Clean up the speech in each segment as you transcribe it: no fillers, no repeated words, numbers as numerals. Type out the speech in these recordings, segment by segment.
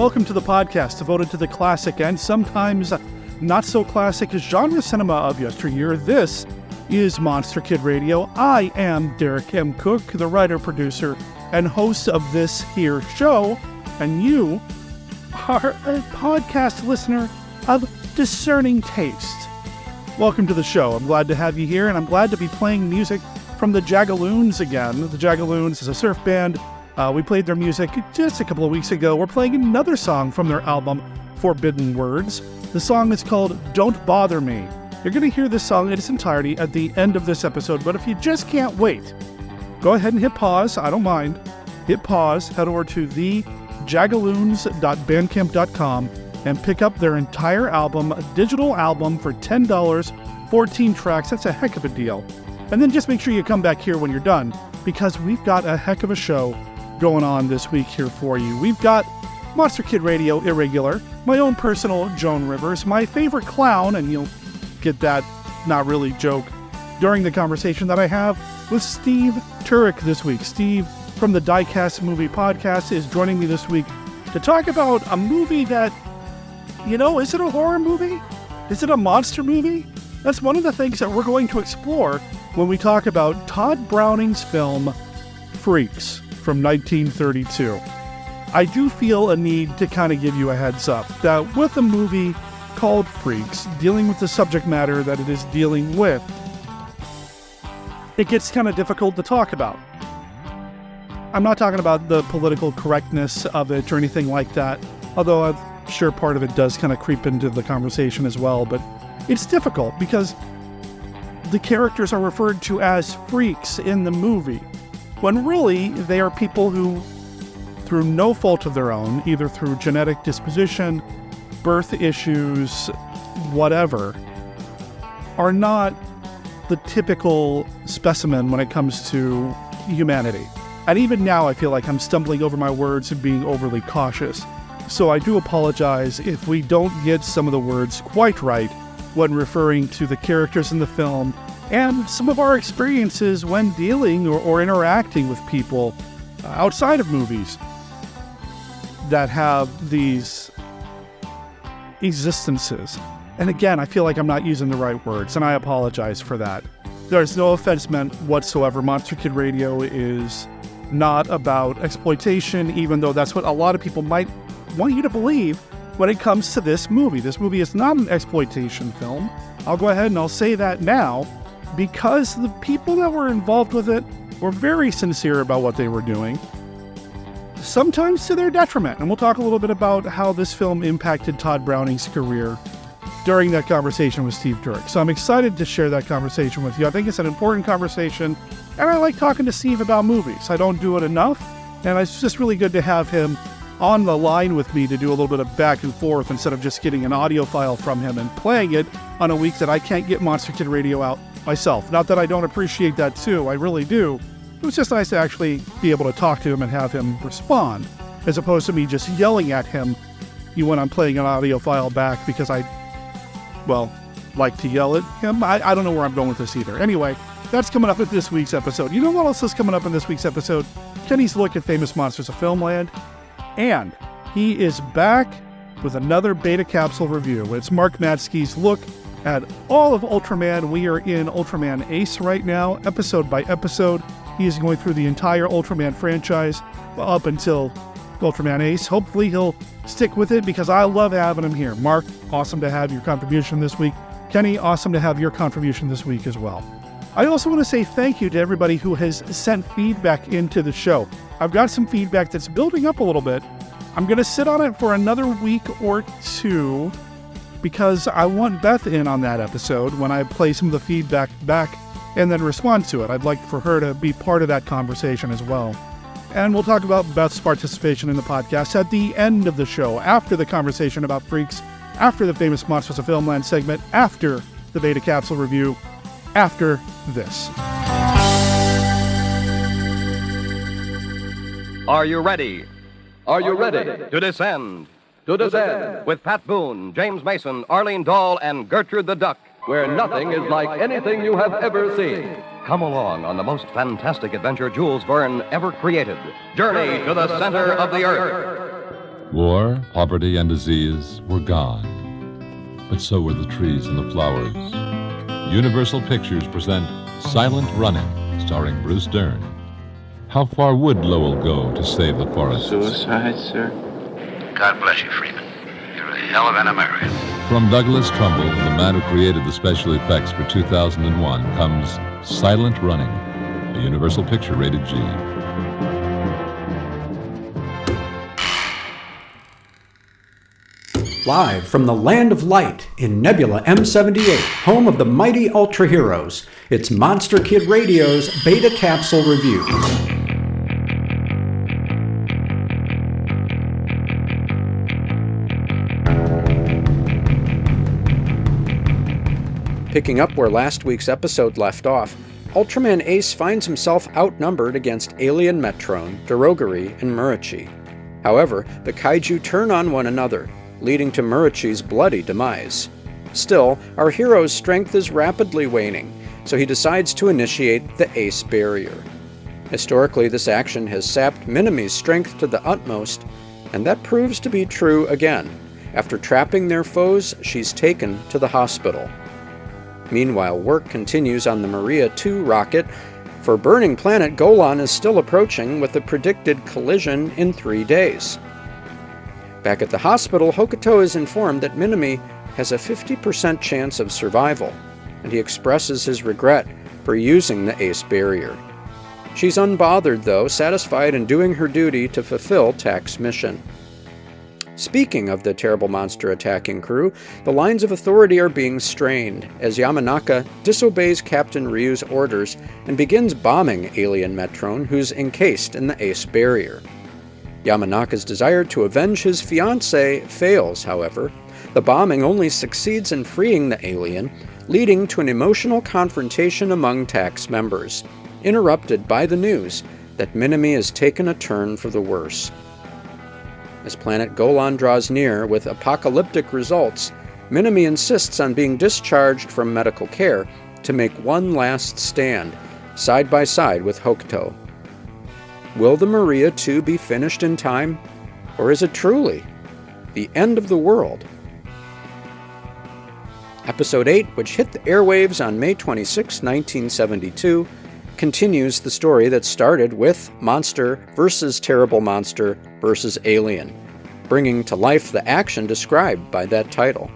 welcome to the podcast devoted to the classic and sometimes not so classic genre cinema of yesteryear. This is Monster Kid Radio. I am Derek M. Koch, the writer, producer, and host of this here show, and you are a podcast listener of discerning taste. Welcome to the show. I'm glad to have you here, and I'm glad to be playing music from the Jagaloons again. The Jagaloons is a surf band. We played their music just a couple of weeks ago. We're playing another song from their album, Forbidden Words. The song is called Don't Bother Me. You're going to hear this song in its entirety at the end of this episode, but if you just can't wait, go ahead and hit pause. I don't mind. Hit pause, head over to thejagaloons.bandcamp.com and pick up their entire album, a digital album for $10, 14 tracks. That's a heck of a deal. And then just make sure you come back here when you're done, because we've got a heck of a show going on this week here for you. We've got Monster Kid Radio Irregular, my own personal Joan Rivers, my favorite clown, and you'll get that not really joke during the conversation that I have with Steve Turek this week. Steve from the DieCast Movie Podcast is joining me this week to talk about a movie that, is it a horror movie? Is it a monster movie? That's one of the things that we're going to explore when we talk about Tod Browning's film, Freaks, from 1932. I do feel a need to kind of give you a heads up that with a movie called Freaks, dealing with the subject matter that it is dealing with, it gets kind of difficult to talk about. I'm not talking about the political correctness of it or anything like that, although I'm sure part of it does kind of creep into the conversation as well, but it's difficult because the characters are referred to as freaks in the movie, when really they are people who, through no fault of their own, either through genetic disposition, birth issues, whatever, are not the typical specimen when it comes to humanity. And even now I feel like I'm stumbling over my words and being overly cautious. So I do apologize if we don't get some of the words quite right when referring to the characters in the film and some of our experiences when dealing or interacting with people outside of movies that have these existences. And again, I feel like I'm not using the right words, and I apologize for that. There's no offense meant whatsoever. Monster Kid Radio is not about exploitation, even though that's what a lot of people might want you to believe when it comes to this movie. This movie is not an exploitation film. I'll go ahead and I'll say that now, because the people that were involved with it were very sincere about what they were doing, sometimes to their detriment. And we'll talk a little bit about how this film impacted Tod Browning's career during that conversation with Steve Turek. So I'm excited to share that conversation with you. I think it's an important conversation, and I like talking to Steve about movies. I don't do it enough, and it's just really good to have him on the line with me to do a little bit of back and forth instead of just getting an audio file from him and playing it on a week that I can't get Monster Kid Radio out myself. Not that I don't appreciate that too, I really do. It was just nice to actually be able to talk to him and have him respond, as opposed to me just yelling at him when I'm playing an audio file back because I like to yell at him. I don't know where I'm going with this either. Anyway, that's coming up in this week's episode. You know what else is coming up in this week's episode? Kenny's look at Famous Monsters of Filmland. And he is back with another Beta Capsule review. It's Mark Matzke's look at all of Ultraman. We are in Ultraman Ace right now, episode by episode. He is going through the entire Ultraman franchise up until Ultraman Ace. Hopefully he'll stick with it because I love having him here. Mark, awesome to have your contribution this week. Kenny, awesome to have your contribution this week as well. I also want to say thank you to everybody who has sent feedback into the show. I've got some feedback that's building up a little bit. I'm going to sit on it for another week or two because I want Beth in on that episode when I play some of the feedback back and then respond to it. I'd like for her to be part of that conversation as well. And we'll talk about Beth's participation in the podcast at the end of the show, after the conversation about Freaks, after the Famous Monsters of Filmland segment, after the Beta Capsule review, after this. Are you ready? Are you ready? To descend. To descend. With Pat Boone, James Mason, Arlene Dahl, and Gertrude the Duck. Where nothing is like anything you have ever seen. Come along on the most fantastic adventure Jules Verne ever created. Journey to the center of the earth. War, poverty, and disease were gone, but so were the trees and the flowers. Universal Pictures present Silent Running, starring Bruce Dern. How far would Lowell go to save the forests? Suicide, sir? God bless you, Freeman. You're a hell of an American. From Douglas Trumbull, the man who created the special effects for 2001, comes Silent Running, a Universal Picture rated G. Live from the Land of Light in Nebula M78, home of the mighty Ultra Heroes, it's Monster Kid Radio's Beta Capsule Review. Picking up where last week's episode left off, Ultraman Ace finds himself outnumbered against Alien Metrone, Dorogari, and Murachi. However, the kaiju turn on one another, leading to Murachi's bloody demise. Still, our hero's strength is rapidly waning, so he decides to initiate the Ace Barrier. Historically, this action has sapped Minami's strength to the utmost, and that proves to be true again. After trapping their foes, she's taken to the hospital. Meanwhile, work continues on the Maria 2 rocket, for Burning Planet Golan is still approaching with a predicted collision in 3 days. Back at the hospital, Hokuto is informed that Minami has a 50% chance of survival, and he expresses his regret for using the Ace Barrier. She's unbothered, though, satisfied in doing her duty to fulfill Tak's mission. Speaking of the terrible monster attacking crew, the lines of authority are being strained as Yamanaka disobeys Captain Ryu's orders and begins bombing Alien Metrone, who's encased in the Ace Barrier. Yamanaka's desire to avenge his fiancée fails, however. The bombing only succeeds in freeing the alien, leading to an emotional confrontation among Tak's members, interrupted by the news that Minami has taken a turn for the worse. As planet Golan draws near with apocalyptic results, Minami insists on being discharged from medical care to make one last stand, side by side with Hokuto. Will the Maria 2 be finished in time? Or is it truly the end of the world? Episode 8, which hit the airwaves on May 26, 1972, continues the story that started with Monster versus Terrible Monster versus Alien, bringing to life the action described by that title.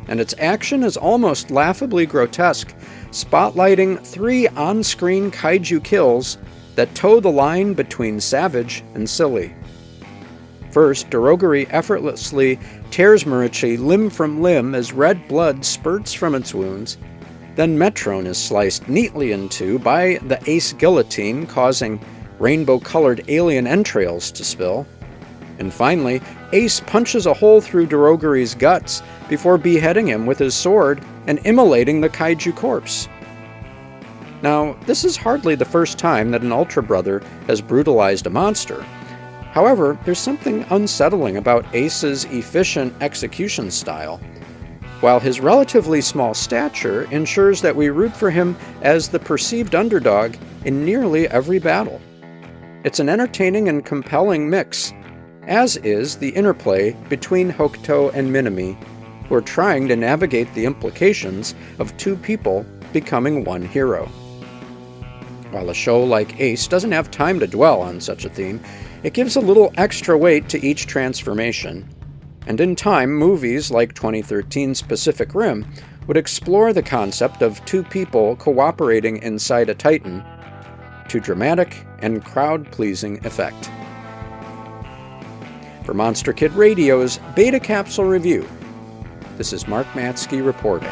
And its action is almost laughably grotesque, spotlighting 3 on-screen kaiju kills that toe the line between savage and silly. First, Dorogari effortlessly tears Murachi limb from limb as red blood spurts from its wounds. Then Metrone is sliced neatly in two by the Ace guillotine, causing rainbow-colored alien entrails to spill. And finally, Ace punches a hole through Dorogari's guts before beheading him with his sword and immolating the kaiju corpse. Now, this is hardly the first time that an Ultra Brother has brutalized a monster. However, there's something unsettling about Ace's efficient execution style. While his relatively small stature ensures that we root for him as the perceived underdog in nearly every battle. It's an entertaining and compelling mix, as is the interplay between Hokuto and Minami, who are trying to navigate the implications of 2 people becoming one hero. While a show like Ace doesn't have time to dwell on such a theme, it gives a little extra weight to each transformation. And in time, movies like 2013's Pacific Rim would explore the concept of 2 people cooperating inside a Titan to dramatic and crowd-pleasing effect. For Monster Kid Radio's Beta Capsule Review, this is Mark Matzke reporting.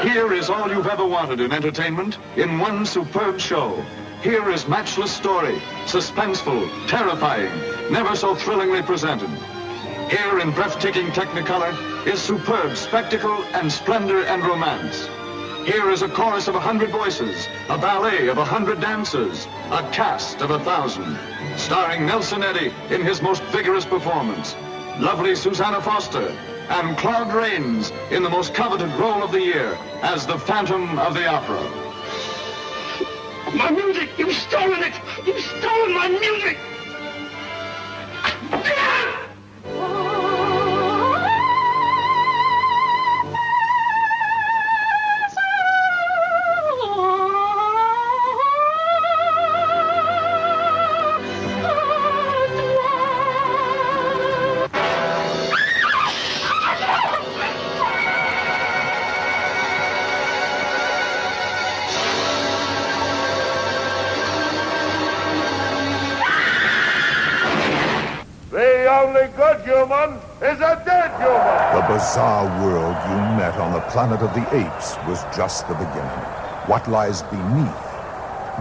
Here is all you've ever wanted in entertainment in one superb show. Here is matchless story, suspenseful, terrifying, never so thrillingly presented. Here in breathtaking technicolor is superb spectacle and splendor and romance. Here is a chorus of 100 voices, a ballet of 100 dancers, a cast of 1,000, starring Nelson Eddy in his most vigorous performance, lovely Susanna Foster, and Claude Rains in the most coveted role of the year as the Phantom of the Opera. My music! You've stolen it! You've stolen my music! The only good human is a dead human. The bizarre world you met on the planet of the apes was just the beginning. What lies beneath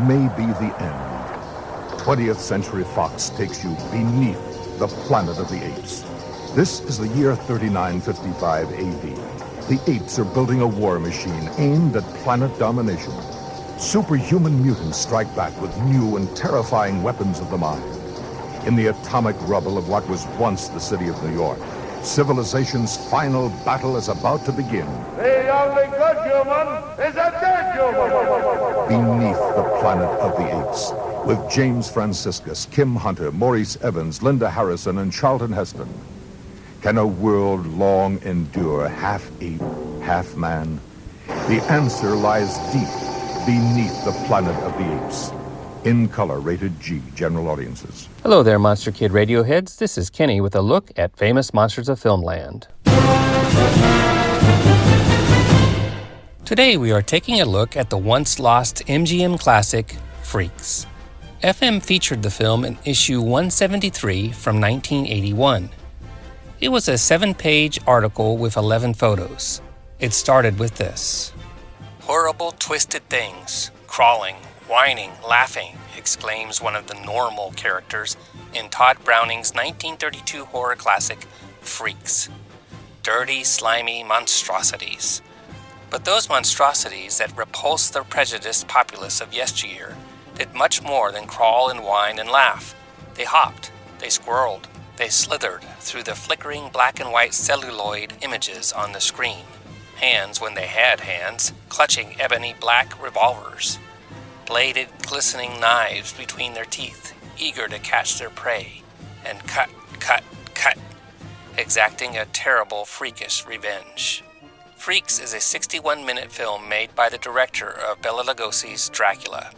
may be the end. 20th Century Fox takes you beneath the planet of the apes. This is the year 3955 AD. The apes are building a war machine aimed at planet domination. Superhuman mutants strike back with new and terrifying weapons of the mind. In the atomic rubble of what was once the city of New York, civilization's final battle is about to begin. The only good human is a dead human. Beneath the planet of the apes, with James Franciscus, Kim Hunter, Maurice Evans, Linda Harrison, and Charlton Heston. Can a world long endure half ape, half man? The answer lies deep beneath the planet of the apes. In color, rated G, general audiences. Hello there, Monster Kid Radio heads. This is Kenny with a look at Famous Monsters of Filmland. Today we are taking a look at the once-lost MGM classic, Freaks. FM featured the film in issue 173 from 1981. It was a 7-page article with 11 photos. It started with this. Horrible twisted things, crawling, whining, laughing, exclaims one of the normal characters in Tod Browning's 1932 horror classic, Freaks. Dirty, slimy monstrosities. But those monstrosities that repulsed the prejudiced populace of yesteryear did much more than crawl and whine and laugh. They hopped, they squirreled, they slithered through the flickering black and white celluloid images on the screen. Hands, when they had hands, clutching ebony black revolvers. Bladed, glistening knives between their teeth, eager to catch their prey, and cut, cut, cut, exacting a terrible, freakish revenge. Freaks is a 61-minute film made by the director of Bela Lugosi's Dracula.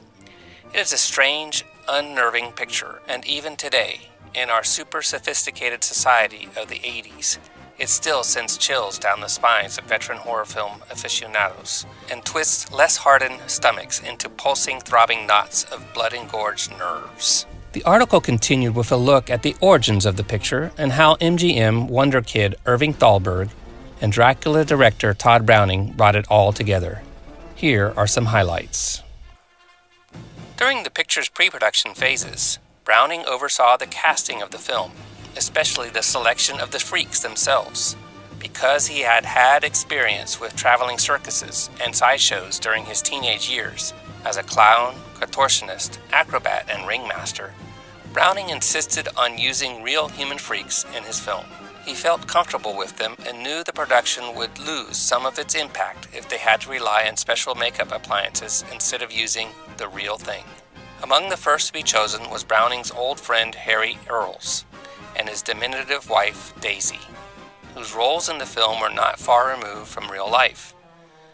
It is a strange, unnerving picture, and even today, in our super-sophisticated society of the 80s, it still sends chills down the spines of veteran horror film aficionados and twists less hardened stomachs into pulsing, throbbing knots of blood-engorged nerves. The article continued with a look at the origins of the picture and how MGM wonder kid Irving Thalberg and Dracula director Tod Browning brought it all together. Here are some highlights. During the picture's pre-production phases, Browning oversaw the casting of the film, especially the selection of the freaks themselves, because he had had experience with traveling circuses and sideshows during his teenage years. As a clown, contortionist, acrobat, and ringmaster, Browning insisted on using real human freaks in his film. He felt comfortable with them and knew the production would lose some of its impact if they had to rely on special makeup appliances instead of using the real thing. Among the first to be chosen was Browning's old friend Harry Earls and his diminutive wife, Daisy, whose roles in the film were not far removed from real life.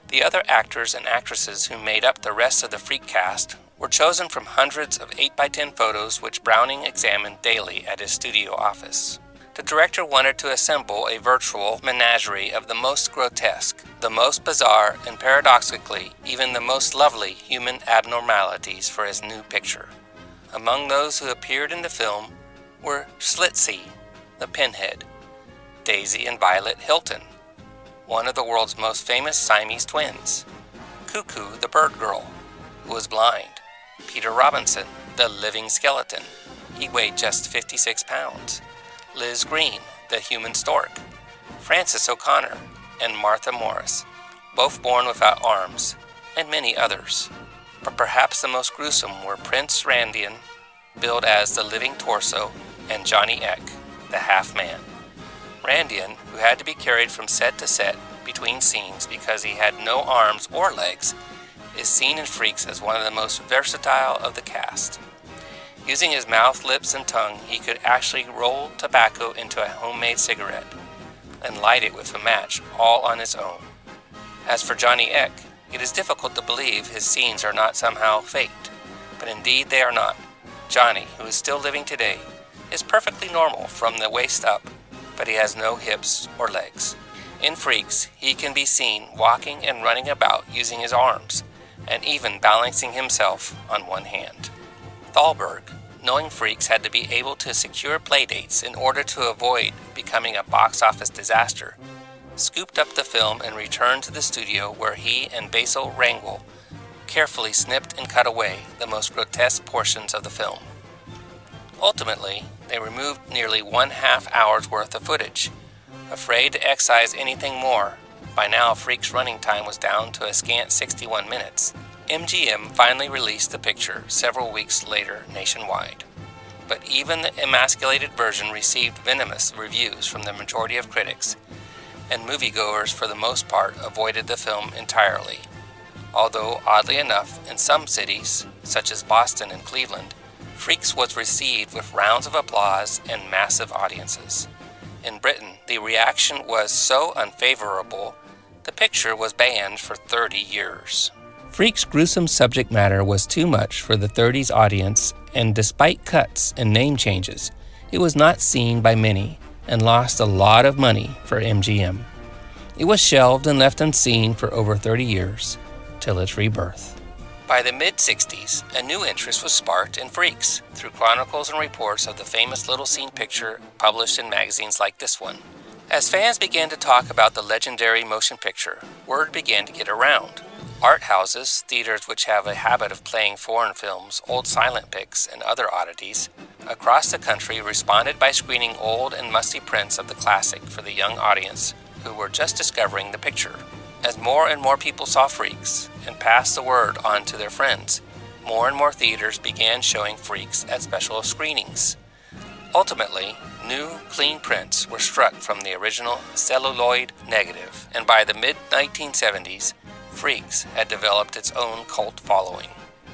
The other actors and actresses who made up the rest of the freak cast were chosen from hundreds of 8x10 photos which Browning examined daily at his studio office. The director wanted to assemble a virtual menagerie of the most grotesque, the most bizarre, and paradoxically, even the most lovely human abnormalities for his new picture. Among those who appeared in the film were Schlitzie, the Pinhead, Daisy and Violet Hilton, one of the world's most famous Siamese twins, Cuckoo, the bird girl, who was blind, Peter Robinson, the living skeleton. He weighed just 56 pounds. Liz Green, the human stork. Frances O'Connor, and Martha Morris, both born without arms, and many others. But perhaps the most gruesome were Prince Randian, billed as the living torso, and Johnny Eck, the half-man. Randian, who had to be carried from set to set between scenes because he had no arms or legs, is seen in Freaks as one of the most versatile of the cast. Using his mouth, lips, and tongue, he could actually roll tobacco into a homemade cigarette and light it with a match all on his own. As for Johnny Eck, it is difficult to believe his scenes are not somehow faked, but indeed they are not. Johnny, who is still living today, is perfectly normal from the waist up, but he has no hips or legs. In Freaks, he can be seen walking and running about using his arms, and even balancing himself on one hand. Thalberg, knowing Freaks had to be able to secure playdates in order to avoid becoming a box office disaster, scooped up the film and returned to the studio where he and Basil Rangel carefully snipped and cut away the most grotesque portions of the film. Ultimately, they removed nearly 1/2 hour's worth of footage. Afraid to excise anything more, by now Freaks' running time was down to a scant 61 minutes. MGM finally released the picture several weeks later nationwide. But even the emasculated version received venomous reviews from the majority of critics, and moviegoers for the most part avoided the film entirely. Although, oddly enough, in some cities, such as Boston and Cleveland, Freaks was received with rounds of applause and massive audiences. In Britain, the reaction was so unfavorable, the picture was banned for 30 years. Freaks' gruesome subject matter was too much for the 30s audience, and despite cuts and name changes, it was not seen by many and lost a lot of money for MGM. It was shelved and left unseen for over 30 years, till its rebirth. By the mid-60s, a new interest was sparked in Freaks through chronicles and reports of the famous little scene picture published in magazines like this one. As fans began to talk about the legendary motion picture, word began to get around. Art houses, theaters which have a habit of playing foreign films, old silent pics, and other oddities, across the country responded by screening old and musty prints of the classic for the young audience who were just discovering the picture. As more and more people saw Freaks and passed the word on to their friends, more and more theaters began showing Freaks at special screenings. Ultimately, new, clean prints were struck from the original celluloid negative, and by the mid-1970s, Freaks had developed its own cult following.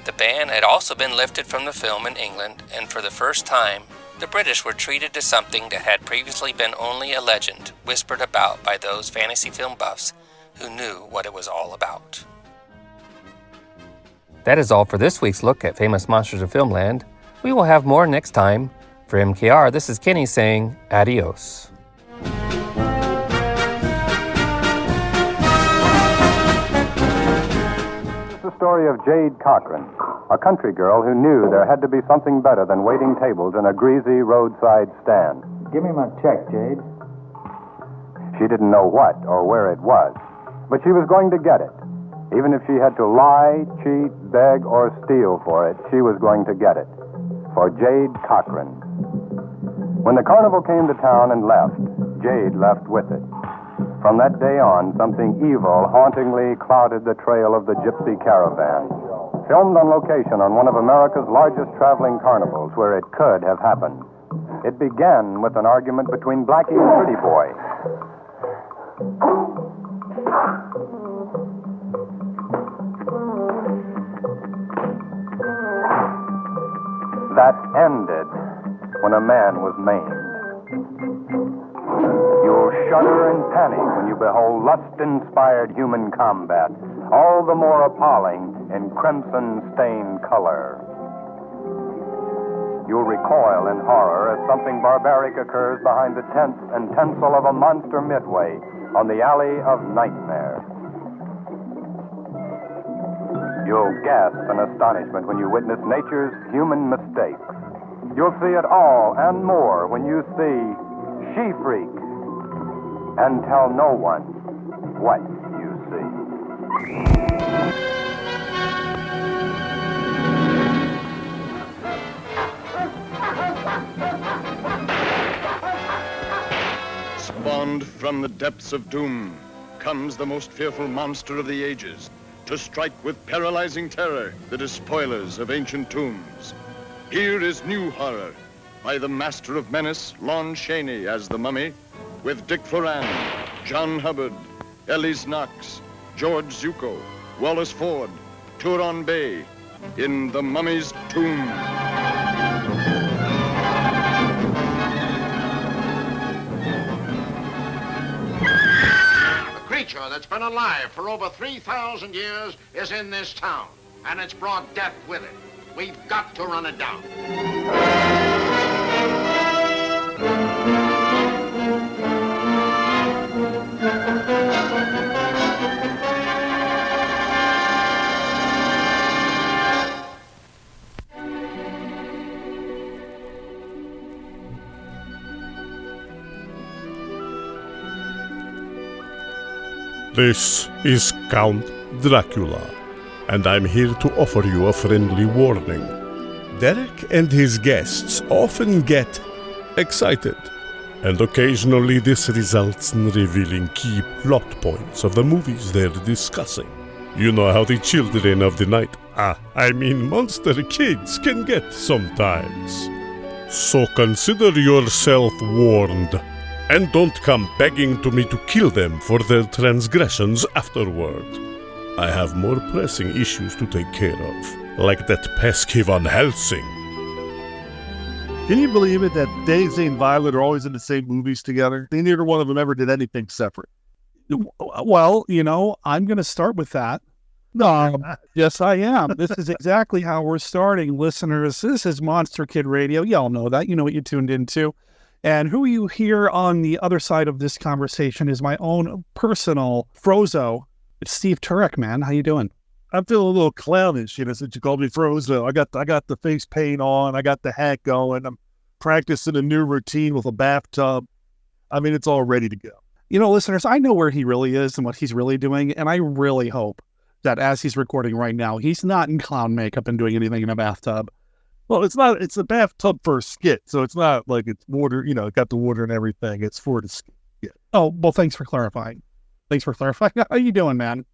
The ban had also been lifted from the film in England, and for the first time, the British were treated to something that had previously been only a legend whispered about by those fantasy film buffs who knew what it was all about. That is all for this week's look at Famous Monsters of Filmland. We will have more next time. For MKR, this is Kenny saying adios. It's the story of Jade Cochran, a country girl who knew there had to be something better than waiting tables in a greasy roadside stand. Give me my check, Jade. She didn't know what or where it was, but she was going to get it. Even if she had to lie, cheat, beg, or steal for it, she was going to get it. For Jade Cochran. When the carnival came to town and left, Jade left with it. From that day on, something evil hauntingly clouded the trail of the gypsy caravan. Filmed on location on one of America's largest traveling carnivals where it could have happened. It began with an argument between Blackie and Pretty Boy. That ended when a man was maimed. You'll shudder and panic when you behold lust-inspired human combat, all the more appalling in crimson-stained color. You'll recoil in horror as something barbaric occurs behind the tents and tinsel of a monster midway on the Alley of Nightmare. You'll gasp in astonishment when you witness nature's human mistakes. You'll see it all and more when you see She-Freak, and tell no one what you see. Spawned from the depths of doom comes the most fearful monster of the ages, to strike with paralyzing terror the despoilers of ancient tombs. Here is new horror by the master of menace, Lon Chaney as the Mummy, with Dick Foran, John Hubbard, Elise Knox, George Zuko, Wallace Ford, Turon Bay, in The Mummy's Tomb. The creature that's been alive for over 3,000 years is in this town, and it's brought death with it. We've got to run it down. This is Count Dracula, and I'm here to offer you a friendly warning. Derek and his guests often get excited, and occasionally this results in revealing key plot points of the movies they're discussing. You know how the children of the night, monster kids, can get sometimes. So consider yourself warned. And don't come begging to me to kill them for their transgressions afterward. I have more pressing issues to take care of, like that pesky Van Helsing. Can you believe it that Daisy and Violet are always in the same movies together? Neither one of them ever did anything separate. Well, I'm going to start with that. No, yes, I am. This is exactly how we're starting, listeners. This is Monster Kid Radio. Y'all know that. You know what you tuned into. And who you hear on the other side of this conversation is my own personal Frozo. It's Steve Turek, man. How you doing? I'm feeling a little clownish, since you called me Frozo. I got the face paint on. I got the hat going. I'm practicing a new routine with a bathtub. It's all ready to go. Listeners, I know where he really is and what he's really doing. And I really hope that as he's recording right now, he's not in clown makeup and doing anything in a bathtub. Well, it's not. It's a bathtub for a skit, so it's not like it's water. It got the water and everything. It's for the skit. Oh, well, thanks for clarifying. How you doing, man?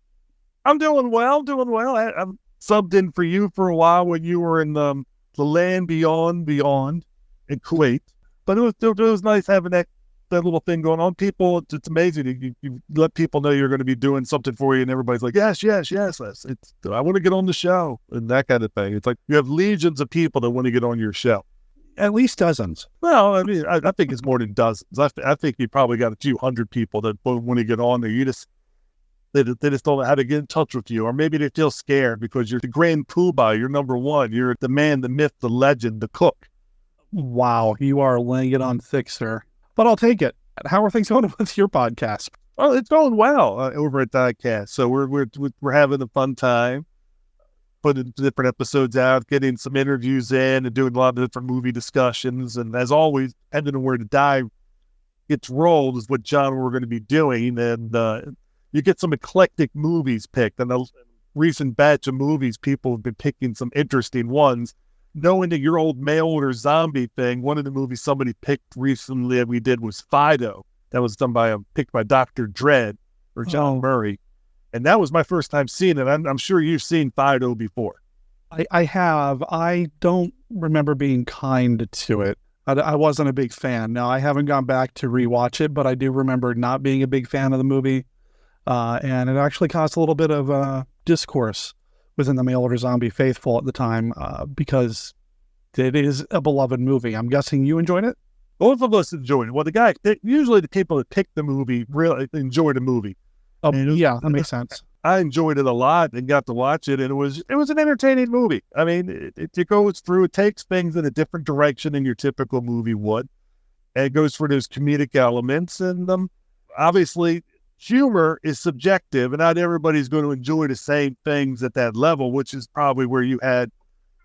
I'm doing well. I'm subbed in for you for a while when you were in the land beyond in Kuwait. But it was nice having that little thing going on. People, it's amazing. You let people know you're going to be doing something for you, and everybody's like, yes. I want to get on the show, and that kind of thing. It's like you have legions of people that want to get on your show. At least dozens. Well, I think it's more than dozens. I think you probably got a few hundred people that want to get on there. They just don't know how to get in touch with you, or maybe they feel scared because you're the grand poobah. You're number one. You're the man, the myth, the legend, the cook. Wow, you are laying it on thick, sir. But I'll take it. How are things going with your podcast? Oh, it's going well over at DieCast. So we're having a fun time, putting different episodes out, getting some interviews in, and doing a lot of different movie discussions. And as always, depending on where the die gets rolled is what genre we're going to be doing. And you get some eclectic movies picked. And a recent batch of movies, people have been picking some interesting ones. Knowing that your old mail order zombie thing, one of the movies somebody picked recently that we did was Fido. That was picked by Dr. Dredd or John Murray. And that was my first time seeing it. I'm sure you've seen Fido before. I have. I don't remember being kind to it. I wasn't a big fan. Now, I haven't gone back to rewatch it, but I do remember not being a big fan of the movie. And it actually caused a little bit of discourse within the mail order zombie faithful at the time because it is a beloved movie. I'm guessing you enjoyed it? Both of us enjoyed it. Well, usually the people that pick the movie really enjoy the movie. Yeah, that makes sense. I enjoyed it a lot and got to watch it, and it was an entertaining movie. It goes through, it takes things in a different direction than your typical movie would, and it goes for those comedic elements, and obviously humor is subjective, and not everybody's going to enjoy the same things at that level, which is probably where you had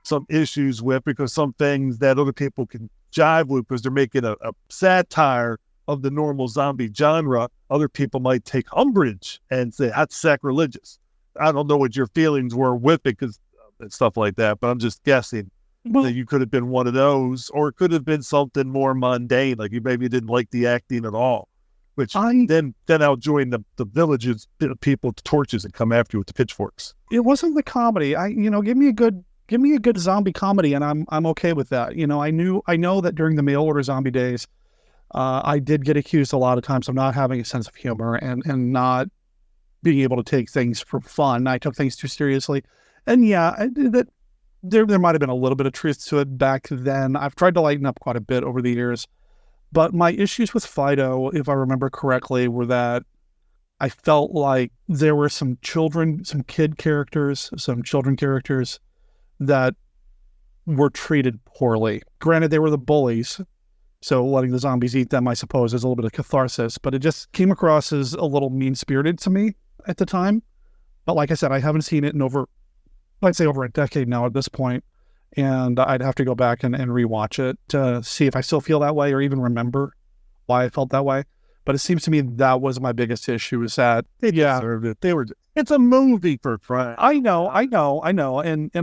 some issues with, because some things that other people can jive with because they're making a satire of the normal zombie genre, other people might take umbrage and say that's sacrilegious. I don't know what your feelings were with it and stuff like that, but I'm just guessing that you could have been one of those, or it could have been something more mundane, like you maybe didn't like the acting at all. Which then I'll join the villages, the people with the torches and come after you with the pitchforks. It wasn't the comedy. Give me a good zombie comedy, and I'm okay with that. I know that during the mail order zombie days, I did get accused a lot of times of not having a sense of humor and not being able to take things for fun. I took things too seriously, and there might have been a little bit of truth to it back then. I've tried to lighten up quite a bit over the years. But my issues with Fido, if I remember correctly, were that I felt like there were some children characters that were treated poorly. Granted, they were the bullies, so letting the zombies eat them, I suppose, is a little bit of catharsis, but it just came across as a little mean-spirited to me at the time. But like I said, I haven't seen it in over a decade now at this point. And I'd have to go back and rewatch it to see if I still feel that way or even remember why I felt that way. But it seems to me that was my biggest issue, is that they deserved it. It's a movie for crying. I know, and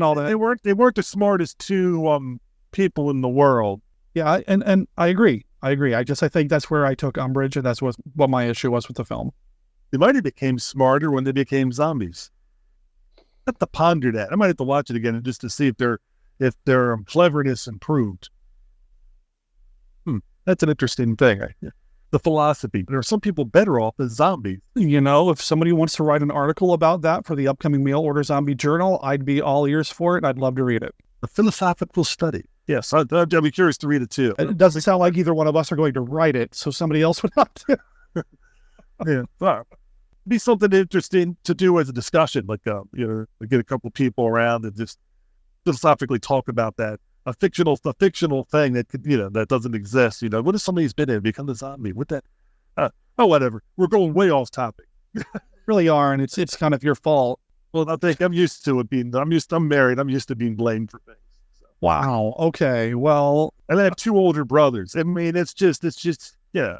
all that. They weren't the smartest two people in the world. Yeah, and I agree. I think that's where I took umbrage, and that's what my issue was with the film. They might have became smarter when they became zombies. I have to ponder that. I might have to watch it again just to see if their cleverness improved. That's an interesting thing. The philosophy. There are some people better off as zombies. If somebody wants to write an article about that for the upcoming Mail Order Zombie Journal, I'd be all ears for it. I'd love to read it. A philosophical study. Yes, I'd be curious to read it too. It doesn't sound like either one of us are going to write it, so somebody else would have to. Yeah. Be something interesting to do as a discussion, like get a couple people around and just philosophically talk about that. A fictional thing that could, that doesn't exist. What if somebody's been in, become a zombie? What that? Whatever. We're going way off topic. Really are, and it's kind of your fault. Well, I think I'm used to it being. I'm married. I'm used to being blamed for things. So. Wow. Okay. Well, and I have two older brothers. I mean, it's just yeah.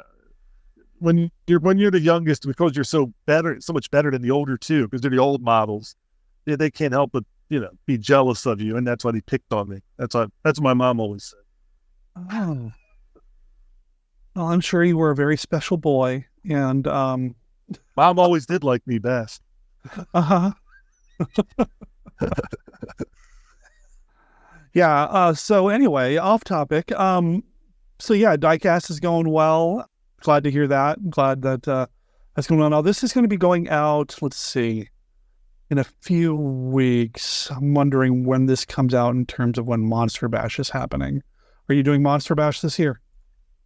When you're the youngest, because you're so much better than the older two, because they're the old models, they can't help but be jealous of you, and that's why he picked on me. That's what my mom always said. Oh, well, I'm sure you were a very special boy, and mom always did like me best. Yeah. So anyway, off topic. So yeah, DieCast is going well. Glad to hear that. I'm glad that that's going on. Now this is going to be going out. Let's see. In a few weeks. I'm wondering when this comes out in terms of when Monster Bash is happening. Are you doing Monster Bash this year?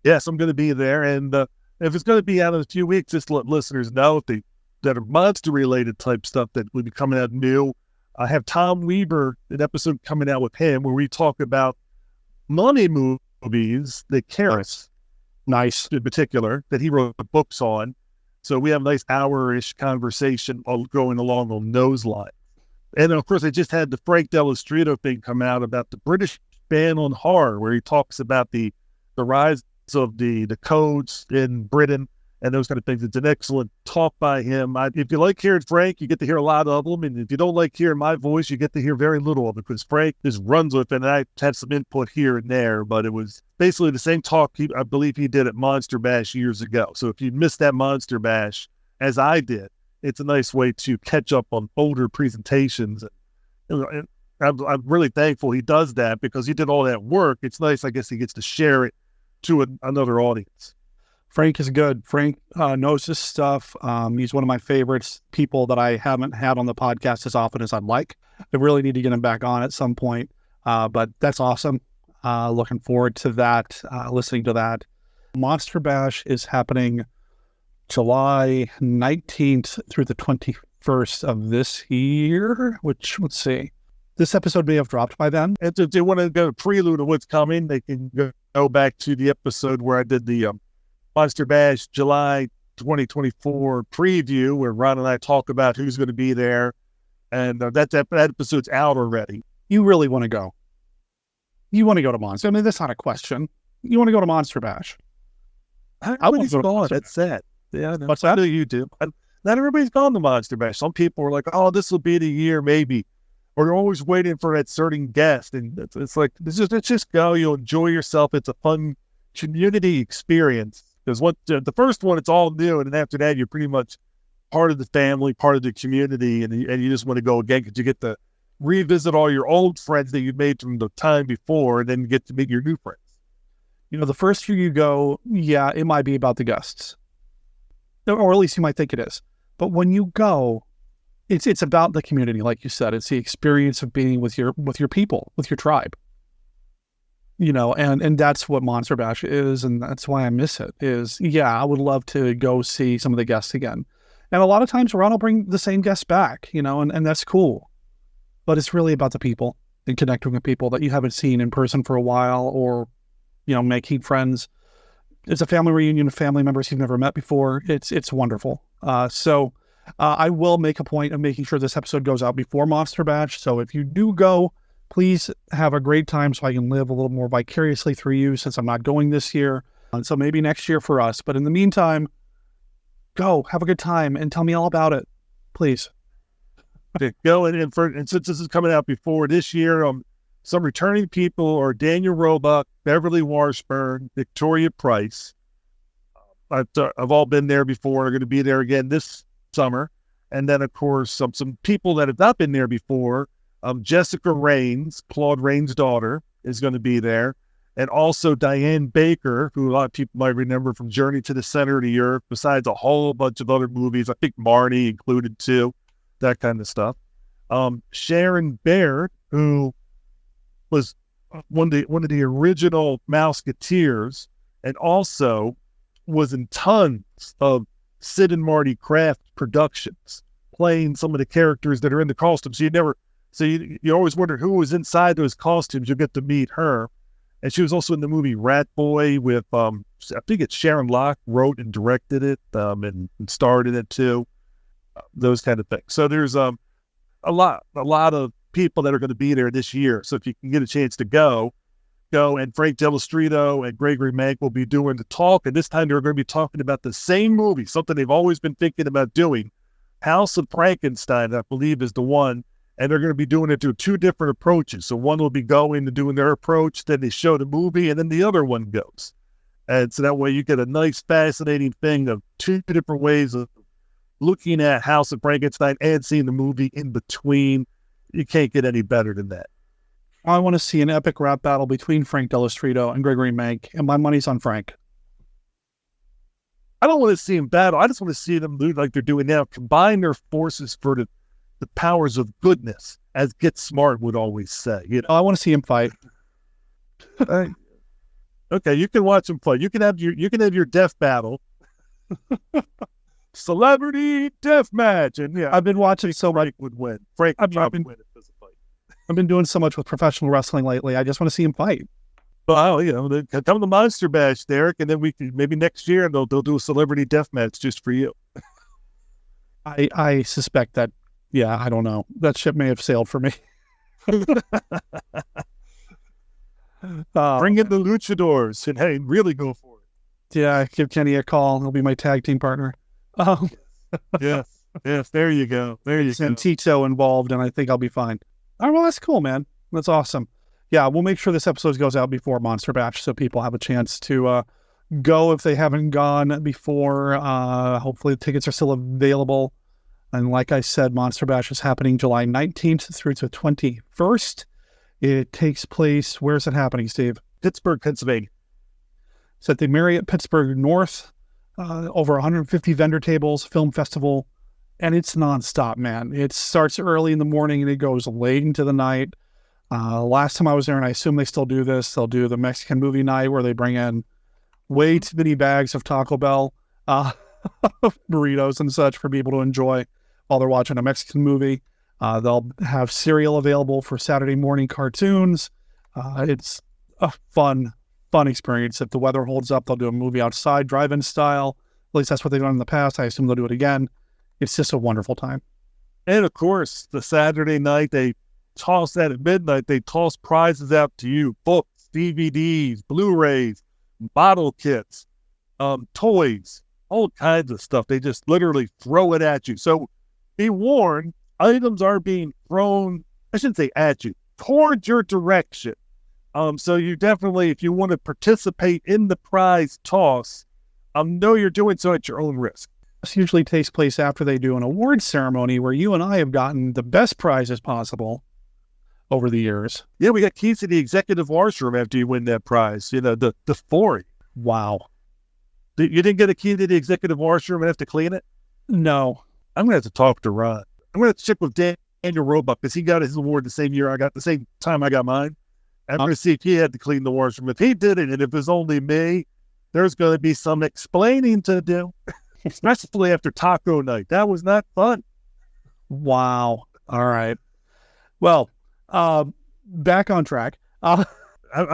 Yes, I'm going to be there. And if it's going to be out in a few weeks, just let listeners know that are monster-related type stuff that will be coming out new. I have Tom Weber, an episode coming out with him where we talk about money movies that Karras, nice in particular, that he wrote books on. So we have a nice hour-ish conversation going along on those lines. And then, of course, I just had the Frank Dell'Istrito thing come out about the British ban on horror, where he talks about the rise of the codes in Britain and those kind of things. It's an excellent talk by him. If you like hearing Frank, you get to hear a lot of them. And if you don't like hearing my voice, you get to hear very little of it, because Frank just runs with it. And I had some input here and there, but it was basically the same talk I believe he did at Monster Bash years ago. So if you missed that Monster Bash, as I did, it's a nice way to catch up on older presentations. And I'm really thankful he does that, because he did all that work. It's nice, I guess, he gets to share it to another audience. Frank is good. Frank knows his stuff. He's one of my favorites, people that I haven't had on the podcast as often as I'd like. I really need to get him back on at some point. But that's awesome. Looking forward to that, listening to that. Monster Bash is happening July 19th through the 21st of this year, which, let's see. This episode may have dropped by then. And if they want to go prelude of what's coming, they can go back to the episode where I did the Monster Bash July 2024 preview, where Ron and I talk about who's going to be there. And that episode's out already. You really want to go. You want to go to Monster. I mean, that's not a question. You want to go to Monster Bash. Everybody's gone. That's sad. Yeah, what's that? You do. Not everybody's gone to Monster Bash. Some people are like, oh, this will be the year, maybe. Or you're always waiting for that certain guest. And it's like, let's just go. You'll enjoy yourself. It's a fun community experience. Because the first one, it's all new, and then after that, you're pretty much part of the family, part of the community, and you just want to go again because you get to revisit all your old friends that you made from the time before, and then you get to meet your new friends. The first year you go, yeah, it might be about the guests, or at least you might think it is. But when you go, it's about the community, like you said. It's the experience of being with your people, with your tribe. And that's what Monster Bash is, and that's why I miss it. I would love to go see some of the guests again. And a lot of times Ron will bring the same guests back, and that's cool. But it's really about the people and connecting with people that you haven't seen in person for a while, or, making friends. It's a family reunion of family members you've never met before. It's wonderful. So I will make a point of making sure this episode goes out before Monster Bash. So if you do go, please have a great time so I can live a little more vicariously through you, since I'm not going this year. And so maybe next year for us. But in the meantime, go, have a good time, and tell me all about it, please. Go, and since this is coming out before this year, some returning people are Daniel Roebuck, Beverly Washburn, Victoria Price. I've all been there before. Are going to be there again this summer. And then, of course, some people that have not been there before. Jessica Raines, Claude Rains' daughter, is going to be there. And also Diane Baker, who a lot of people might remember from Journey to the Center of the Earth, besides a whole bunch of other movies. I think Marnie included too, that kind of stuff. Sharon Baird, who was one of the original Mouseketeers, and also was in tons of Sid and Marty Kraft productions, playing some of the characters that are in the costumes. So you always wonder who was inside those costumes. You'll get to meet her. And she was also in the movie Rat Boy with, I think it's Sharon Locke wrote and directed it, and starred in it too. Those kind of things. So there's a lot of people that are going to be there this year. So if you can get a chance to go, and Frank Delastrito and Gregory Mank will be doing the talk. And this time they're going to be talking about the same movie, something they've always been thinking about doing. House of Frankenstein, I believe, is the one. And they're going to be doing it through two different approaches. So one will be going and doing their approach, then they show the movie, and then the other one goes. And so that way you get a nice, fascinating thing of two different ways of looking at House of Frankenstein and seeing the movie in between. You can't get any better than that. I want to see an epic rap battle between Frank Delastrito and Gregory Mank, and my money's on Frank. I don't want to see them battle. I just want to see them do like they're doing now, combine their forces for the powers of goodness, as Get Smart would always say. I want to see him fight. Okay, you can watch him fight. You can have your death battle. Celebrity death match. And yeah, I've been watching so much. Frank would win. Frank would win if there's a fight. I've been doing so much with professional wrestling lately. I just want to see him fight. Well, come to Monster Bash, Derek, and then we can, maybe next year they'll do a celebrity death match just for you. I suspect that. Yeah, I don't know. That ship may have sailed for me. Bring in the luchadors and hey, really go for it. Yeah, give Kenny a call. He'll be my tag team partner. Yes, there you go. And Tito involved, and I think I'll be fine. All right, well, that's cool, man. That's awesome. Yeah, we'll make sure this episode goes out before Monster Bash so people have a chance to go if they haven't gone before. Hopefully the tickets are still available. And like I said, Monster Bash is happening July 19th through to 21st. It takes place, where's it happening, Steve? Pittsburgh, Pennsylvania. It's at the Marriott Pittsburgh North, over 150 vendor tables, film festival, and it's nonstop, man. It starts early in the morning and it goes late into the night. Last time I was there, and I assume they still do this, they'll do the Mexican movie night where they bring in way too many bags of Taco Bell burritos and such for people to enjoy while they're watching a Mexican movie. They'll have cereal available for Saturday morning cartoons. It's a fun experience. If the weather holds up, they'll do a movie outside, drive-in style. At least that's what they've done in the past. I assume they'll do it again. It's just a wonderful time. And of course, the Saturday night, they toss that at midnight. They toss prizes out to you. Books, DVDs, Blu-rays, bottle kits, toys, all kinds of stuff. They just literally throw it at you. So be warned, items are being thrown, I shouldn't say at you, towards your direction. So you definitely, if you want to participate in the prize toss, I'll know you're doing so at your own risk. This usually takes place after they do an awards ceremony where you and I have gotten the best prizes possible over the years. Yeah, we got keys to the executive washroom after you win that prize. The 40. Wow. You didn't get a key to the executive washroom and have to clean it? No. I'm going to have to talk to Ron. I'm going to have to check with Daniel Roebuck because he got his award the same time I got mine. I'm going to see if he had to clean the washroom. If he didn't, and if it's only me, there's going to be some explaining to do, especially after taco night. That was not fun. Wow. All right. Well, back on track. I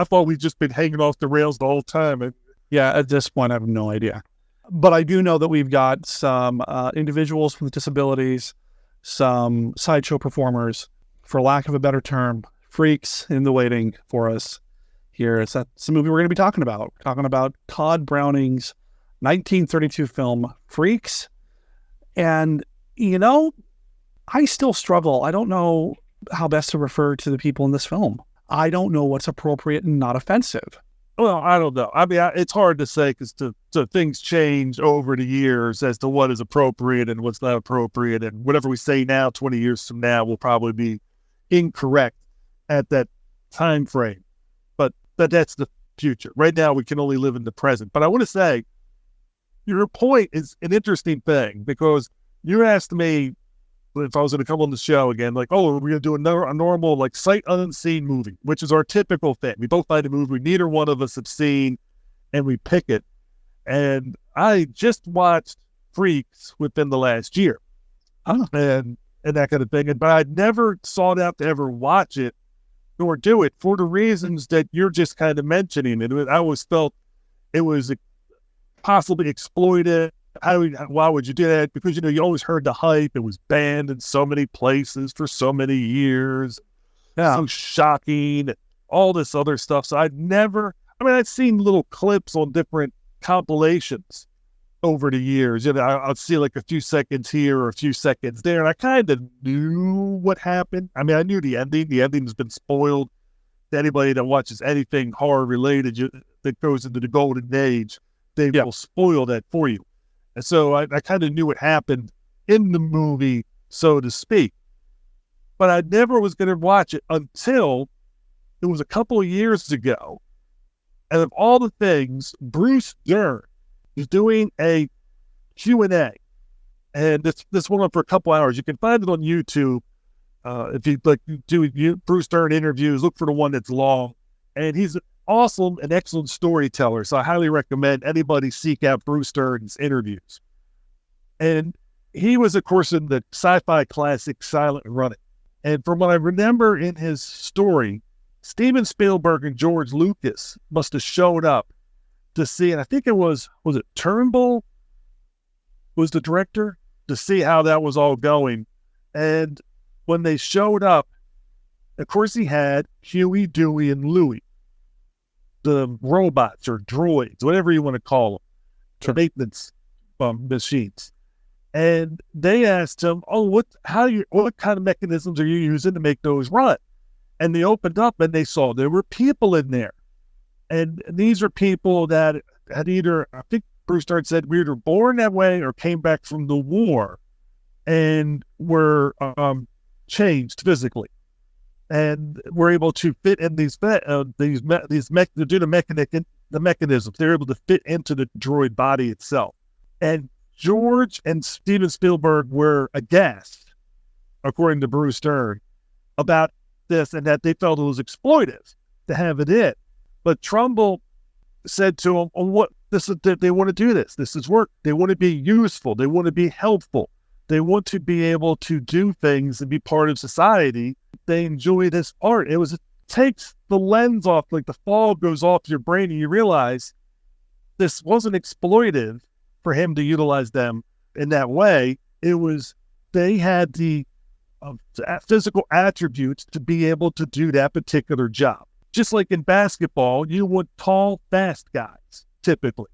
thought we'd just been hanging off the rails the whole time. Yeah, at this point, I have no idea. But I do know that we've got some individuals with disabilities, some sideshow performers, for lack of a better term, freaks in the waiting for us here. That's the movie we're going to be talking about. We're talking about Tod Browning's 1932 film, Freaks. And, I still struggle. I don't know how best to refer to the people in this film. I don't know what's appropriate and not offensive. Well, I don't know. I mean, it's hard to say because things change over the years as to what is appropriate and what's not appropriate. And whatever we say now, 20 years from now, will probably be incorrect at that time frame. But that's the future. Right now, we can only live in the present. But I want to say, your point is an interesting thing because you asked me if I was going to come on the show again, like, oh, we're going to do a normal, like, sight unseen movie, which is our typical thing. We both find a movie neither one of us have seen, and we pick it. And I just watched Freaks within the last year, and that kind of thing. But I never sought out to ever watch it nor do it for the reasons that you're just kind of mentioning. And I always felt it was possibly exploited. Why would you do that? Because, you always heard the hype. It was banned in so many places for so many years. Yeah. So shocking, all this other stuff. So I'd seen little clips on different compilations over the years. I'd see like a few seconds here or a few seconds there. And I kind of knew what happened. I mean, I knew the ending. The ending has been spoiled to anybody that watches anything horror related that goes into the golden age. They will spoil that for you. And so I kind of knew what happened in the movie, so to speak. But I never was going to watch it until it was a couple of years ago. And of all the things, Bruce Dern is doing a Q&A. And this went on for a couple hours. You can find it on YouTube. If you do Bruce Dern interviews, look for the one that's long. And he's awesome and excellent storyteller, so I highly recommend anybody seek out Bruce Dern's interviews. And he was, of course, in the sci-fi classic Silent Running. And from what I remember in his story, Steven Spielberg and George Lucas must have showed up to see, and I think was it Turnbull was the director, to see how that was all going. And when they showed up, of course, he had Huey, Dewey, and Louie, the robots or droids, whatever you want to call them, maintenance machines. And they asked him, what kind of mechanisms are you using to make those run? And they opened up and they saw there were people in there. And these are people that had either, I think Bruce Dern said, we were born that way or came back from the war and were changed physically. And we're able to fit in the mechanisms. They're able to fit into the droid body itself. And George and Steven Spielberg were aghast, according to Bruce Dern, about this, and that they felt it was exploitive to have it in. But Trumbull said to him, they want to do this. This is work. They want to be useful. They want to be helpful. They want to be able to do things and be part of society. They enjoy this art. It takes the lens off, like the fog goes off your brain, and you realize this wasn't exploitive for him to utilize them in that way. They had the physical attributes to be able to do that particular job. Just like in basketball, you want tall, fast guys, typically,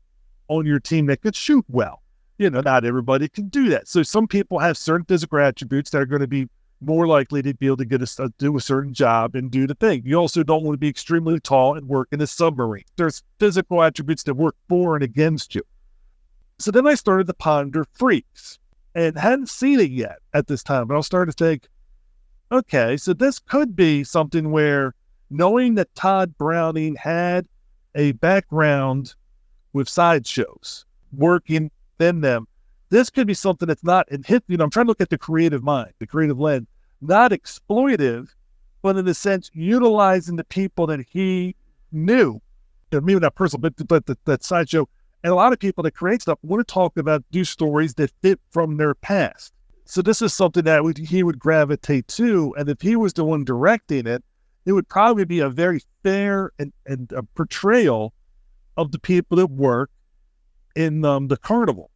on your team that could shoot well. Not everybody can do that. So some people have certain physical attributes that are going to be more likely to be able to do a certain job and do the thing. You also don't want to be extremely tall and work in a submarine. There's physical attributes that work for and against you. So then I started to ponder Freaks and hadn't seen it yet at this time. But I started to think, okay, so this could be something where knowing that Tod Browning had a background with sideshows working in them, this could be something that's not, I'm trying to look at the creative mind, the creative lens, not exploitive, but in a sense, utilizing the people that he knew, maybe not personal, but that sideshow. And a lot of people that create stuff want to talk about, do stories that fit from their past. So this is something that he would gravitate to. And if he was the one directing it, it would probably be a very fair and a portrayal of the people that work in the carnival,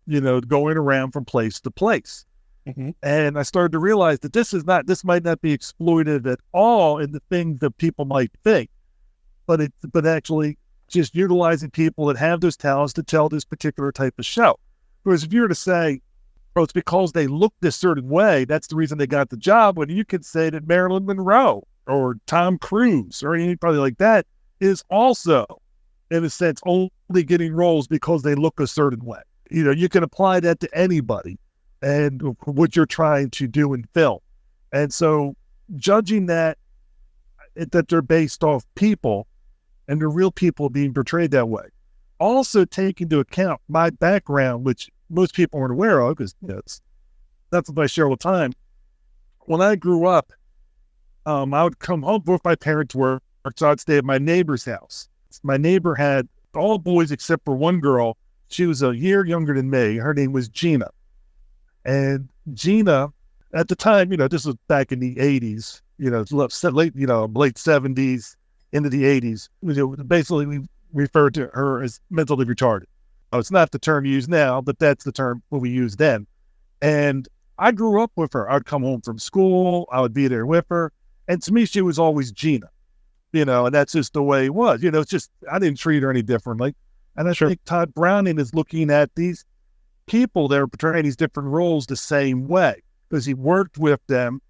going around from place to place. Mm-hmm. And I started to realize that this might not be exploited at all in the things that people might think, but actually just utilizing people that have those talents to tell this particular type of show. Whereas if you were to say, oh, it's because they look this certain way, that's the reason they got the job, when you could say that Marilyn Monroe or Tom Cruise or anybody like that is also, in a sense, only getting roles because they look a certain way. You can apply that to anybody and what you're trying to do in film. And so judging that they're based off people and the real people being portrayed that way. Also take into account my background, which most people aren't aware of, because that's what I share all the time. When I grew up, I would come home before my parents worked, so I'd stay at my neighbor's house. My neighbor had all boys except for one girl. She was a year younger than me. Her name was Gina. And Gina, at the time, this was back in the 80s, late 70s, into the 80s. Basically, we referred to her as mentally retarded. It's not the term used now, but that's the term what we used then. And I grew up with her. I'd come home from school. I would be there with her. And to me, she was always Gina, and that's just the way it was. It's just, I didn't treat her any differently. And I think Tod Browning is looking at these people that are portraying these different roles the same way because he worked with them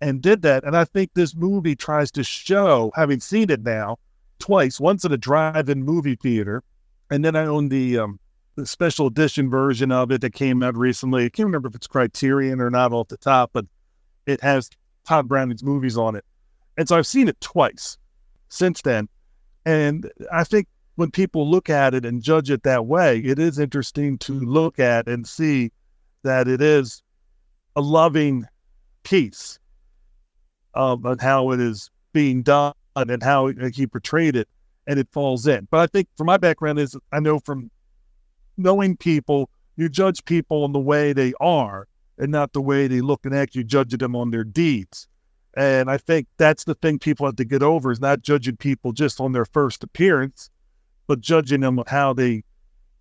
and did that. And I think this movie tries to show, having seen it now twice, once at a drive-in movie theater, and then I own the special edition version of it that came out recently. I can't remember if it's Criterion or not off the top, but it has Tod Browning's movies on it. And so I've seen it twice since then. And I think when people look at it and judge it that way, it is interesting to look at and see that it is a loving piece of how it is being done and how he portrayed it, and it falls in. But I think from my background is, I know from knowing people, you judge people on the way they are and not the way they look and act. You judge them on their deeds. And I think that's the thing people have to get over, is not judging people just on their first appearance, but judging them on how they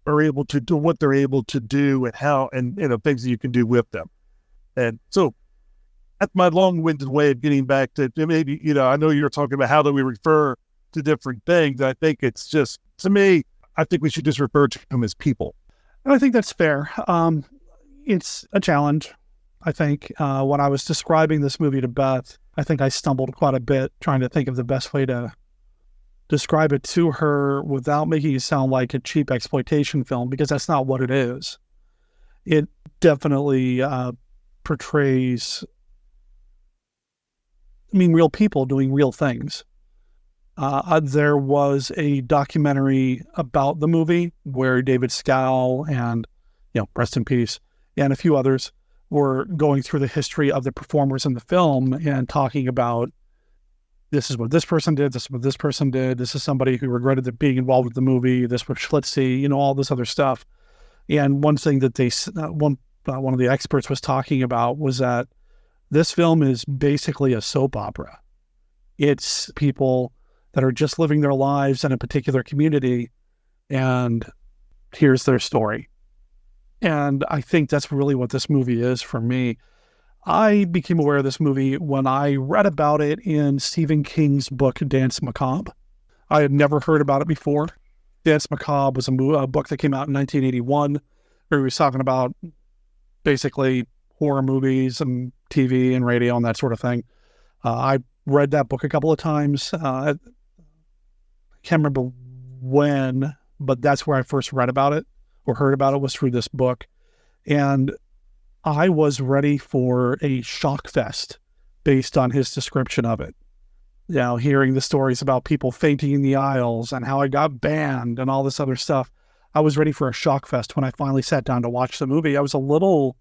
are able to do what they're able to do and how, and things that you can do with them. And so that's my long-winded way of getting back to maybe, I know you're talking about how do we refer to different things. I think it's just, to me, I think we should just refer to them as people. And I think that's fair. It's a challenge, I think. When I was describing this movie to Beth, I think I stumbled quite a bit trying to think of the best way to describe it to her without making it sound like a cheap exploitation film, because that's not what it is. It definitely portrays, real people doing real things. There was a documentary about the movie where David Scow and, rest in peace, and a few others were going through the history of the performers in the film and talking about, this is what this person did, this is what this person did, this is somebody who regretted being involved with the movie, this was Schlitzie, all this other stuff. And one thing that one of the experts was talking about was that this film is basically a soap opera. It's people that are just living their lives in a particular community, and here's their story. And I think that's really what this movie is for me. I became aware of this movie when I read about it in Stephen King's book, Danse Macabre. I had never heard about it before. Danse Macabre was a book that came out in 1981, where he was talking about basically horror movies and TV and radio and that sort of thing. I read that book a couple of times. I can't remember when, but that's where I first read about it, or heard about it was through this book. And I was ready for a shock fest based on his description of it. You know, hearing the stories about people fainting in the aisles and how it got banned and all this other stuff. I was ready for a shock fest when I finally sat down to watch the movie. I was a little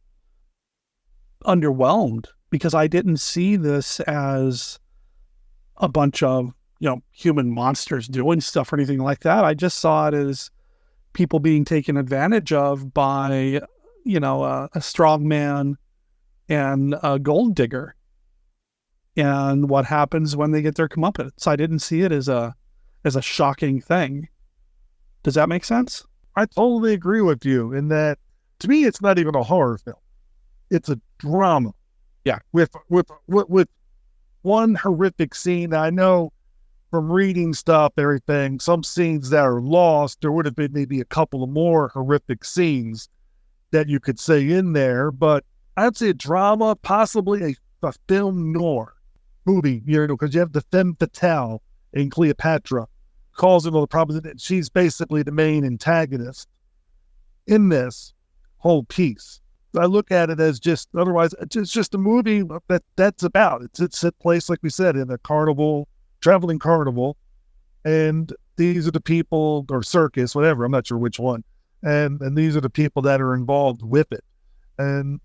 underwhelmed because I didn't see this as a bunch of, human monsters doing stuff or anything like that. I just saw it as people being taken advantage of by, a strong man and a gold digger, and what happens when they get their comeuppance. I didn't see it as a shocking thing. Does that make sense? I totally agree with you in that, to me, it's not even a horror film. It's a drama. Yeah. With one horrific scene. I know from reading stuff, everything, some scenes that are lost, there would have been maybe a couple of more horrific scenes that you could say in there, but I'd say a drama, possibly a film noir movie, because you have the femme fatale in Cleopatra, causing all the problems. She's basically the main antagonist in this whole piece. I look at it as otherwise, it's just a movie that's about. It's a place, like we said, in a carnival, traveling carnival, and these are the people, or circus, whatever, I'm not sure which one, and these are the people that are involved with it. And,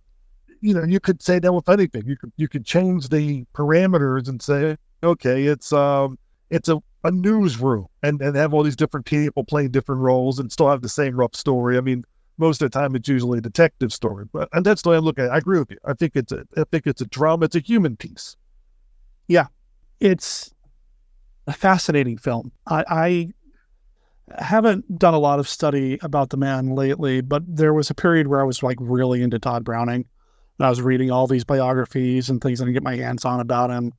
you could say that with anything. You could change the parameters and say, okay, it's a newsroom, and have all these different people playing different roles and still have the same rough story. I mean, most of the time it's usually a detective story, and that's the way I look at it. I agree with you. I think it's a drama. It's a human piece. Yeah, it's a fascinating film. I haven't done a lot of study about the man lately, but there was a period where I was really into Tod Browning, and I was reading all these biographies and things I can get my hands on about him,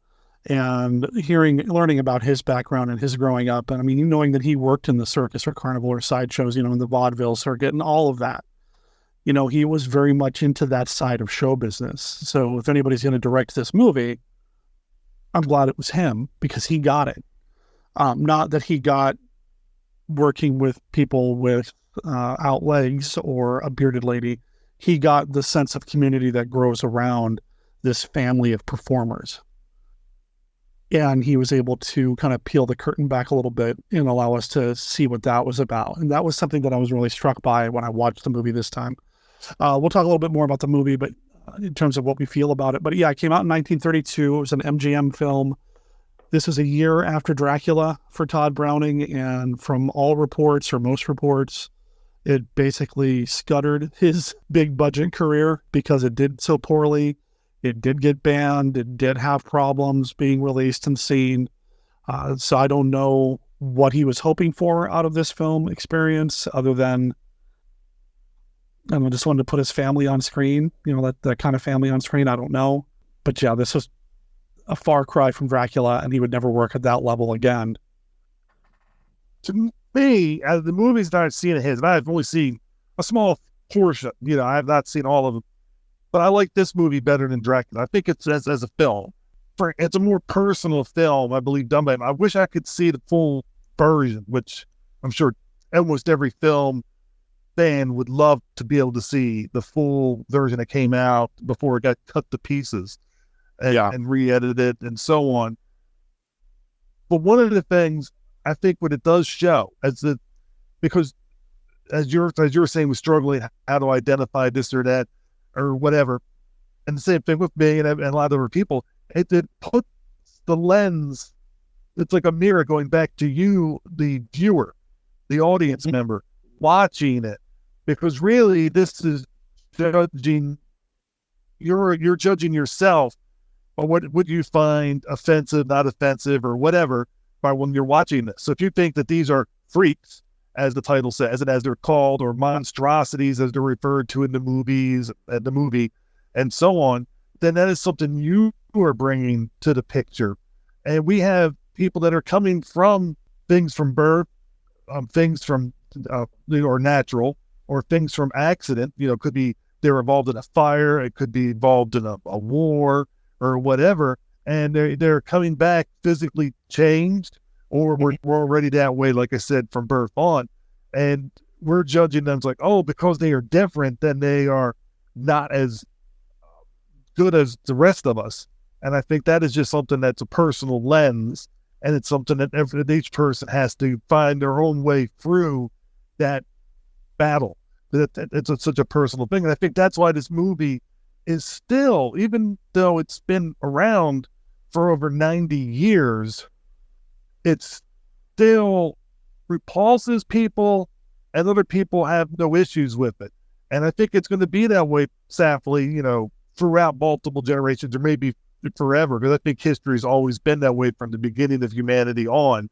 and learning about his background and his growing up. And I mean, knowing that he worked in the circus or carnival or sideshows, in the vaudeville circuit and all of that, he was very much into that side of show business. So if anybody's going to direct this movie, I'm glad it was him, because he got it. Not that he got working with people with out legs or a bearded lady. He got the sense of community that grows around this family of performers. And he was able to kind of peel the curtain back a little bit and allow us to see what that was about. And that was something that I was really struck by when I watched the movie this time. We'll talk a little bit more about the movie, but in terms of what we feel about it. But yeah, it came out in 1932. It was an MGM film. This was a year after Dracula for Tod Browning. And from all reports, or most reports, it basically scuttered his big budget career because it did so poorly. It did get banned. It did have problems being released and seen. So I don't know what he was hoping for out of this film experience, other than, I don't know, just wanted to put his family on screen, that kind of family on screen. I don't know. But yeah, this was a far cry from Dracula, and he would never work at that level again. To me, as the movies that I've seen of his, and I've only seen a small portion, I have not seen all of them, but I like this movie better than Dracula. I think it's as a film. It's a more personal film, I believe, done by him. I wish I could see the full version, which I'm sure almost every film fan would love to be able to see the full version that came out before it got cut to pieces and re-edited and so on. But one of the things I think what it does show because as you're saying, was struggling how to identify this or that or whatever, and the same thing with me and a lot of other people, it puts the lens, it's like a mirror going back to you, the viewer, the audience member watching it, because really this is judging, you're judging yourself on what would you find offensive, not offensive, or whatever by when you're watching this. So if you think that these are freaks, as the title says, and as they're called, or monstrosities as they're referred to in the movies, and so on, then that is something you are bringing to the picture. And we have people that are coming from things from birth, things from or natural, or things from accident. Could be they're involved in a fire, it could be involved in a war or whatever, and they're coming back physically changed, or we're already that way, like I said, from birth on. And we're judging them as like, oh, because they are different, then they are not as good as the rest of us. And I think that is just something that's a personal lens, and it's something that each person has to find their own way through that battle. It's such a personal thing. And I think that's why this movie is still, even though it's been around for over 90 years, it still repulses people, and other people have no issues with it. And I think it's going to be that way, sadly, throughout multiple generations, or maybe forever, because I think history has always been that way from the beginning of humanity on.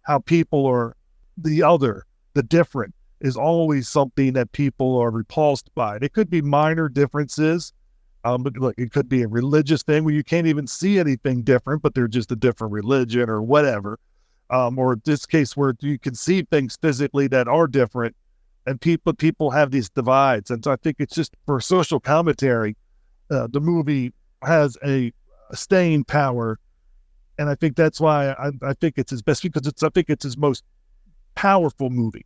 How people are the other, the different, is always something that people are repulsed by. It could be minor differences, but look, it could be a religious thing where you can't even see anything different, but they're just a different religion or whatever. Or in this case where you can see things physically that are different, and people have these divides. And so I think it's just for social commentary, the movie has a staying power, and I think that's why I think it's his best, because I think it's his most powerful movie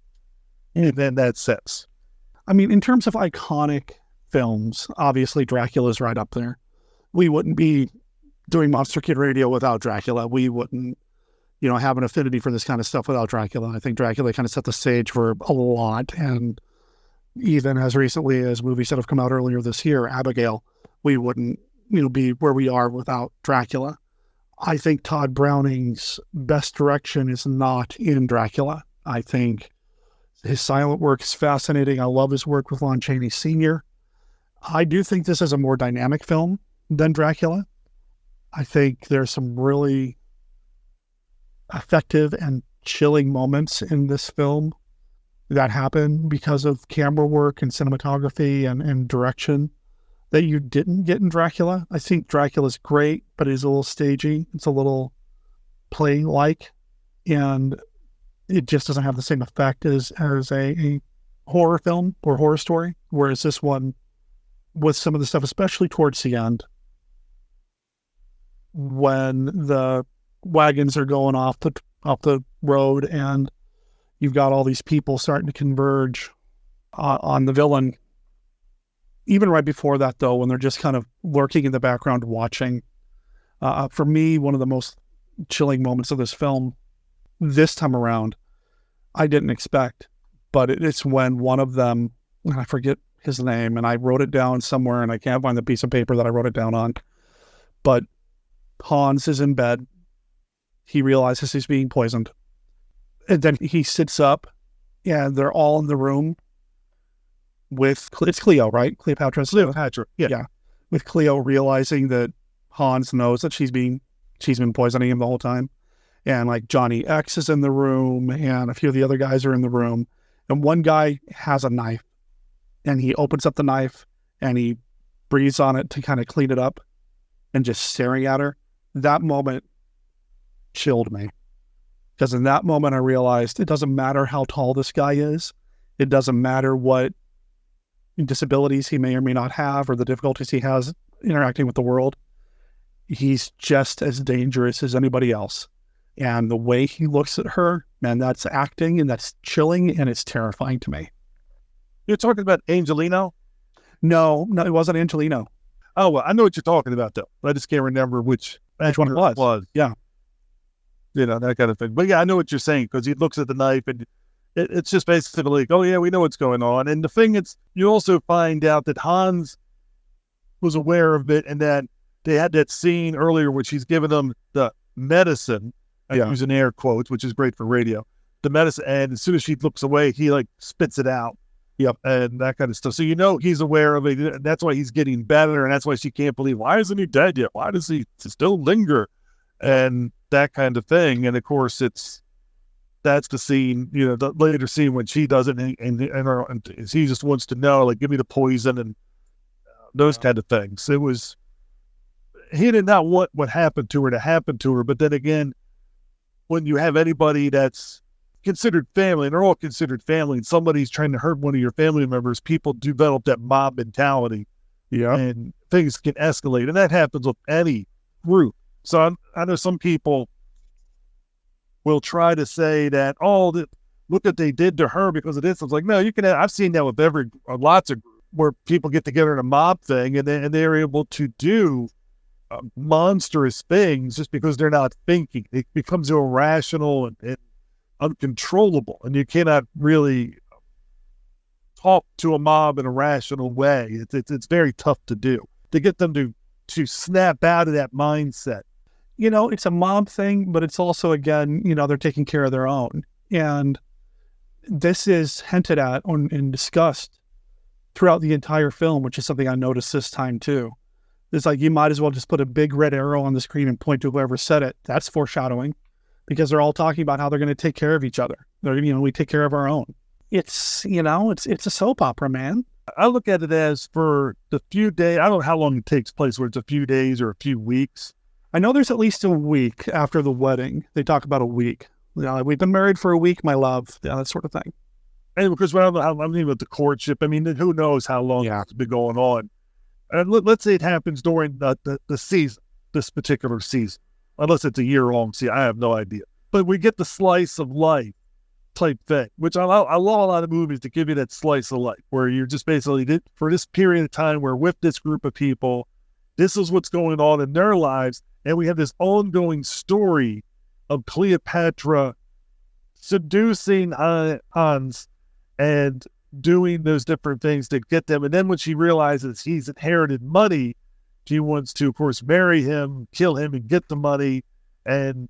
in that sense. I mean, in terms of iconic films, obviously Dracula's right up there. We wouldn't be doing Monster Kid Radio without Dracula. We wouldn't, have an affinity for this kind of stuff without Dracula. I think Dracula kind of set the stage for a lot, and even as recently as movies that have come out earlier this year, Abigail, we wouldn't be where we are without Dracula. I think Tod Browning's best direction is not in Dracula. I think his silent work is fascinating. I love his work with Lon Chaney Sr. I do think this is a more dynamic film than Dracula. I think there's some really effective and chilling moments in this film that happen because of camera work and cinematography and direction that you didn't get in Dracula. I think Dracula's great, but it's a little stagey. It's a little play-like, and it just doesn't have the same effect as a horror film or horror story. Whereas this one, with some of the stuff, especially towards the end, when the wagons are going off the road and you've got all these people starting to converge on the villain. Even right before that, though, when they're just kind of lurking in the background watching, for me, one of the most chilling moments of this film this time around, I didn't expect, but it's when one of them, and I forget his name, and I wrote it down somewhere, and I can't find the piece of paper that I wrote it down on, but Hans is in bed. He realizes he's being poisoned. And then he sits up, and they're all in the room with, it's Cleo, right? Cleopatra, yeah. With Cleo realizing that Hans knows that she's been poisoning him the whole time. And like Johnny X is in the room, and a few of the other guys are in the room. And one guy has a knife, and he opens up the knife, and he breathes on it to kind of clean it up, and just staring at her. That moment chilled me. Because in that moment, I realized it doesn't matter how tall this guy is. It doesn't matter what disabilities he may or may not have or the difficulties he has interacting with the world. He's just as dangerous as anybody else. And the way he looks at her, man, that's acting, and that's chilling, and it's terrifying to me. You're talking about Angelino? No, it wasn't Angelino. Oh, well, I know what you're talking about, though. I just can't remember which one it was. Yeah. That kind of thing. But yeah, I know what you're saying, because he looks at the knife, and it's just basically like, oh yeah, we know what's going on. And the thing is, you also find out that Hans was aware of it, and that they had that scene earlier where she's giving him the medicine, I'm using air quotes, which is great for radio, the medicine, and as soon as she looks away, he like spits it out. Yep. And that kind of stuff. So he's aware of it, and that's why he's getting better, and that's why she can't believe, why isn't he dead yet? Why does he still linger? And that kind of thing. And of course, that's the scene, the later scene when she does it, and he just wants to know, like, give me the poison and those kind of things. He did not want what happened to her to happen to her. But then again, when you have anybody that's considered family, and they're all considered family, and somebody's trying to hurt one of your family members, people develop that mob mentality. Yeah. And things can escalate. And that happens with any group. So I know some people will try to say that, look what they did to her because of this. I was like, no, you can. I've seen that with lots of where people get together in a mob thing and they're able to do monstrous things just because they're not thinking. It becomes irrational and uncontrollable, and you cannot really talk to a mob in a rational way. It's very tough to do to get them to snap out of that mindset. It's a mob thing, but it's also, again, they're taking care of their own. And this is hinted at and discussed throughout the entire film, which is something I noticed this time too. It's like, you might as well just put a big red arrow on the screen and point to whoever said it. That's foreshadowing, because they're all talking about how they're going to take care of each other. We take care of our own. It's a soap opera, man. I look at it as for the few days, I don't know how long it takes place, where it's a few days or a few weeks. I know there's at least a week after the wedding. They talk about a week. We've been married for a week, my love. Yeah, that sort of thing. And because I don't know how, I mean, with the courtship, I mean, who knows how long it's been going on. And let's say it happens during the season, this particular season. Unless it's a year-long season, I have no idea. But we get the slice of life type thing, which I love a lot of movies to give you that slice of life, where you're just basically, for this period of time, we're with this group of people, this is what's going on in their lives, and we have this ongoing story of Cleopatra seducing Hans and doing those different things to get them. And then when she realizes he's inherited money, she wants to, of course, marry him, kill him, and get the money. And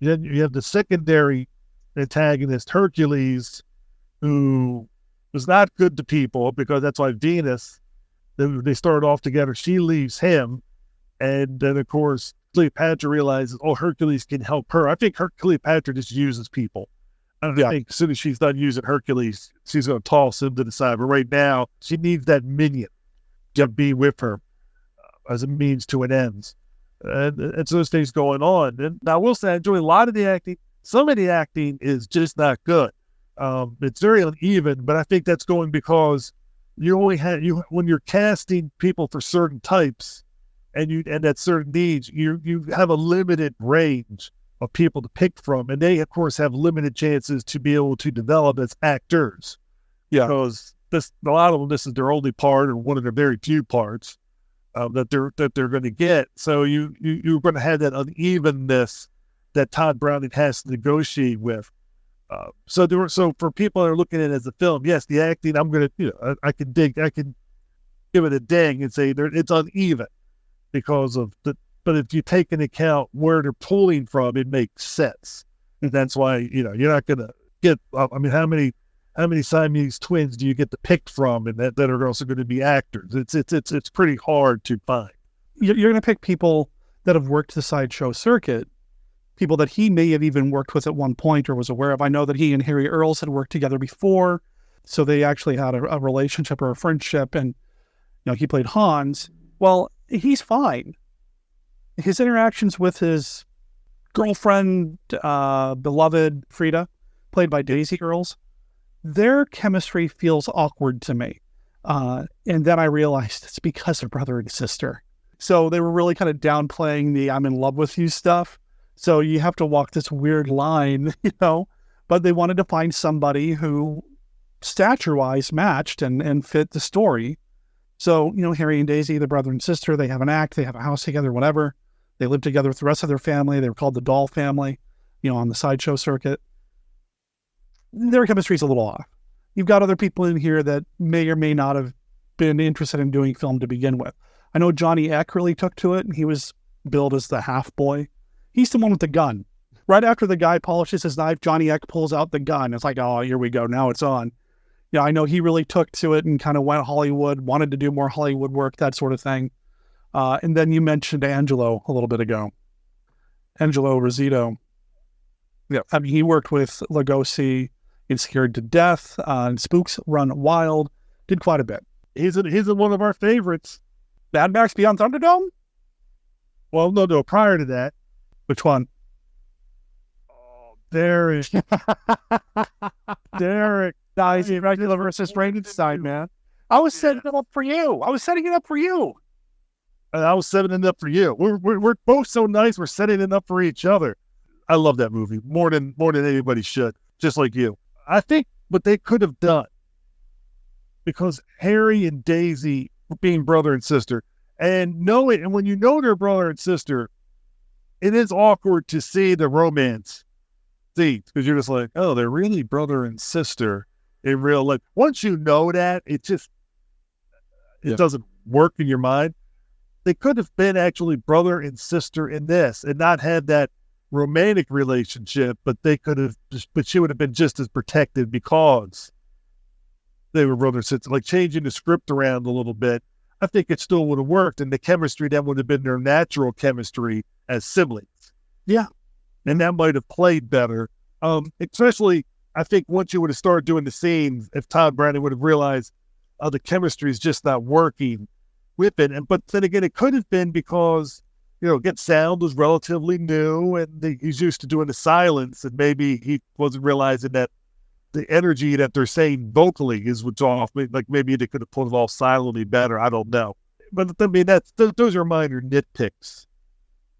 then you have the secondary antagonist, Hercules, who was not good to people, because that's why Venus, they started off together. She leaves him. And then, of course, Cleopatra realizes, Hercules can help her. I think Cleopatra just uses people. I don't think as soon as she's done using Hercules, she's going to toss him to the side. But right now, she needs that minion to be with her as a means to an end. And so those things going on. And I will say I enjoy a lot of the acting. Some of the acting is just not good. It's very uneven, but I think that's going because you only have when you're casting people for certain types and at certain needs, you have a limited range of people to pick from, and they of course have limited chances to be able to develop as actors. Yeah, because a lot of them, this is their only part or one of their very few parts that they're going to get. So you're going to have that unevenness that Tod Browning has to negotiate with. So for people that are looking at it as a film, yes, the acting, I'm going to, I can give it a ding and say it's uneven because of but if you take into account where they're pulling from, it makes sense. And that's why, you're not going to get, I mean, how many Siamese twins do you get to pick from and that are also going to be actors? It's pretty hard to find. You're going to pick people that have worked the sideshow circuit, people that he may have even worked with at one point or was aware of. I know that he and Harry Earls had worked together before, so they actually had a relationship or a friendship, and he played Hans. Well, he's fine. His interactions with his girlfriend, beloved Frida, played by Daisy Earls, their chemistry feels awkward to me. And then I realized it's because they're brother and sister. So they were really kind of downplaying the I'm in love with you stuff. So you have to walk this weird line, but they wanted to find somebody who stature-wise matched and fit the story. So, Harry and Daisy, the brother and sister, they have an act, they have a house together, whatever. They live together with the rest of their family. They were called the Doll Family, on the sideshow circuit. Their chemistry's a little off. You've got other people in here that may or may not have been interested in doing film to begin with. I know Johnny Eck really took to it, and he was billed as the half boy. He's the one with the gun. Right after the guy polishes his knife, Johnny Eck pulls out the gun. It's like, oh, here we go. Now it's on. I know he really took to it and kind of went Hollywood, wanted to do more Hollywood work, that sort of thing. And then you mentioned Angelo a little bit ago. Angelo Rosito. Yeah, I mean, he worked with Lugosi in Scared to Death, and Spooks Run Wild. Did quite a bit. He's one of our favorites. Mad Max Beyond Thunderdome? Well, no, prior to that. Which one? Oh, Derek. Dies in Dracula versus Frankenstein, man. I was setting it up for you. And I was setting it up for you. We're both so nice. We're setting it up for each other. I love that movie more than anybody should. Just like you. I think what they could have done, because Harry and Daisy being brother and sister, and when you know they're brother and sister, it is awkward to see the romance scenes, because you're just like, oh, they're really brother and sister in real life. Once you know that, it doesn't work in your mind. They could have been actually brother and sister in this and not had that romantic relationship, but she would have been just as protected because they were brother and sister. Like changing the script around a little bit, I think it still would have worked, and the chemistry then would have been their natural chemistry as siblings. Yeah. And that might have played better. Especially, I think once you would have started doing the scenes, if Tod Browning would have realized the chemistry is just not working with it. But then again, it could have been because, again, sound was relatively new, and he's used to doing the silence, and maybe he wasn't realizing that the energy that they're saying vocally is what's off. Like maybe they could have pulled it all silently better. I don't know. But I mean, those are minor nitpicks,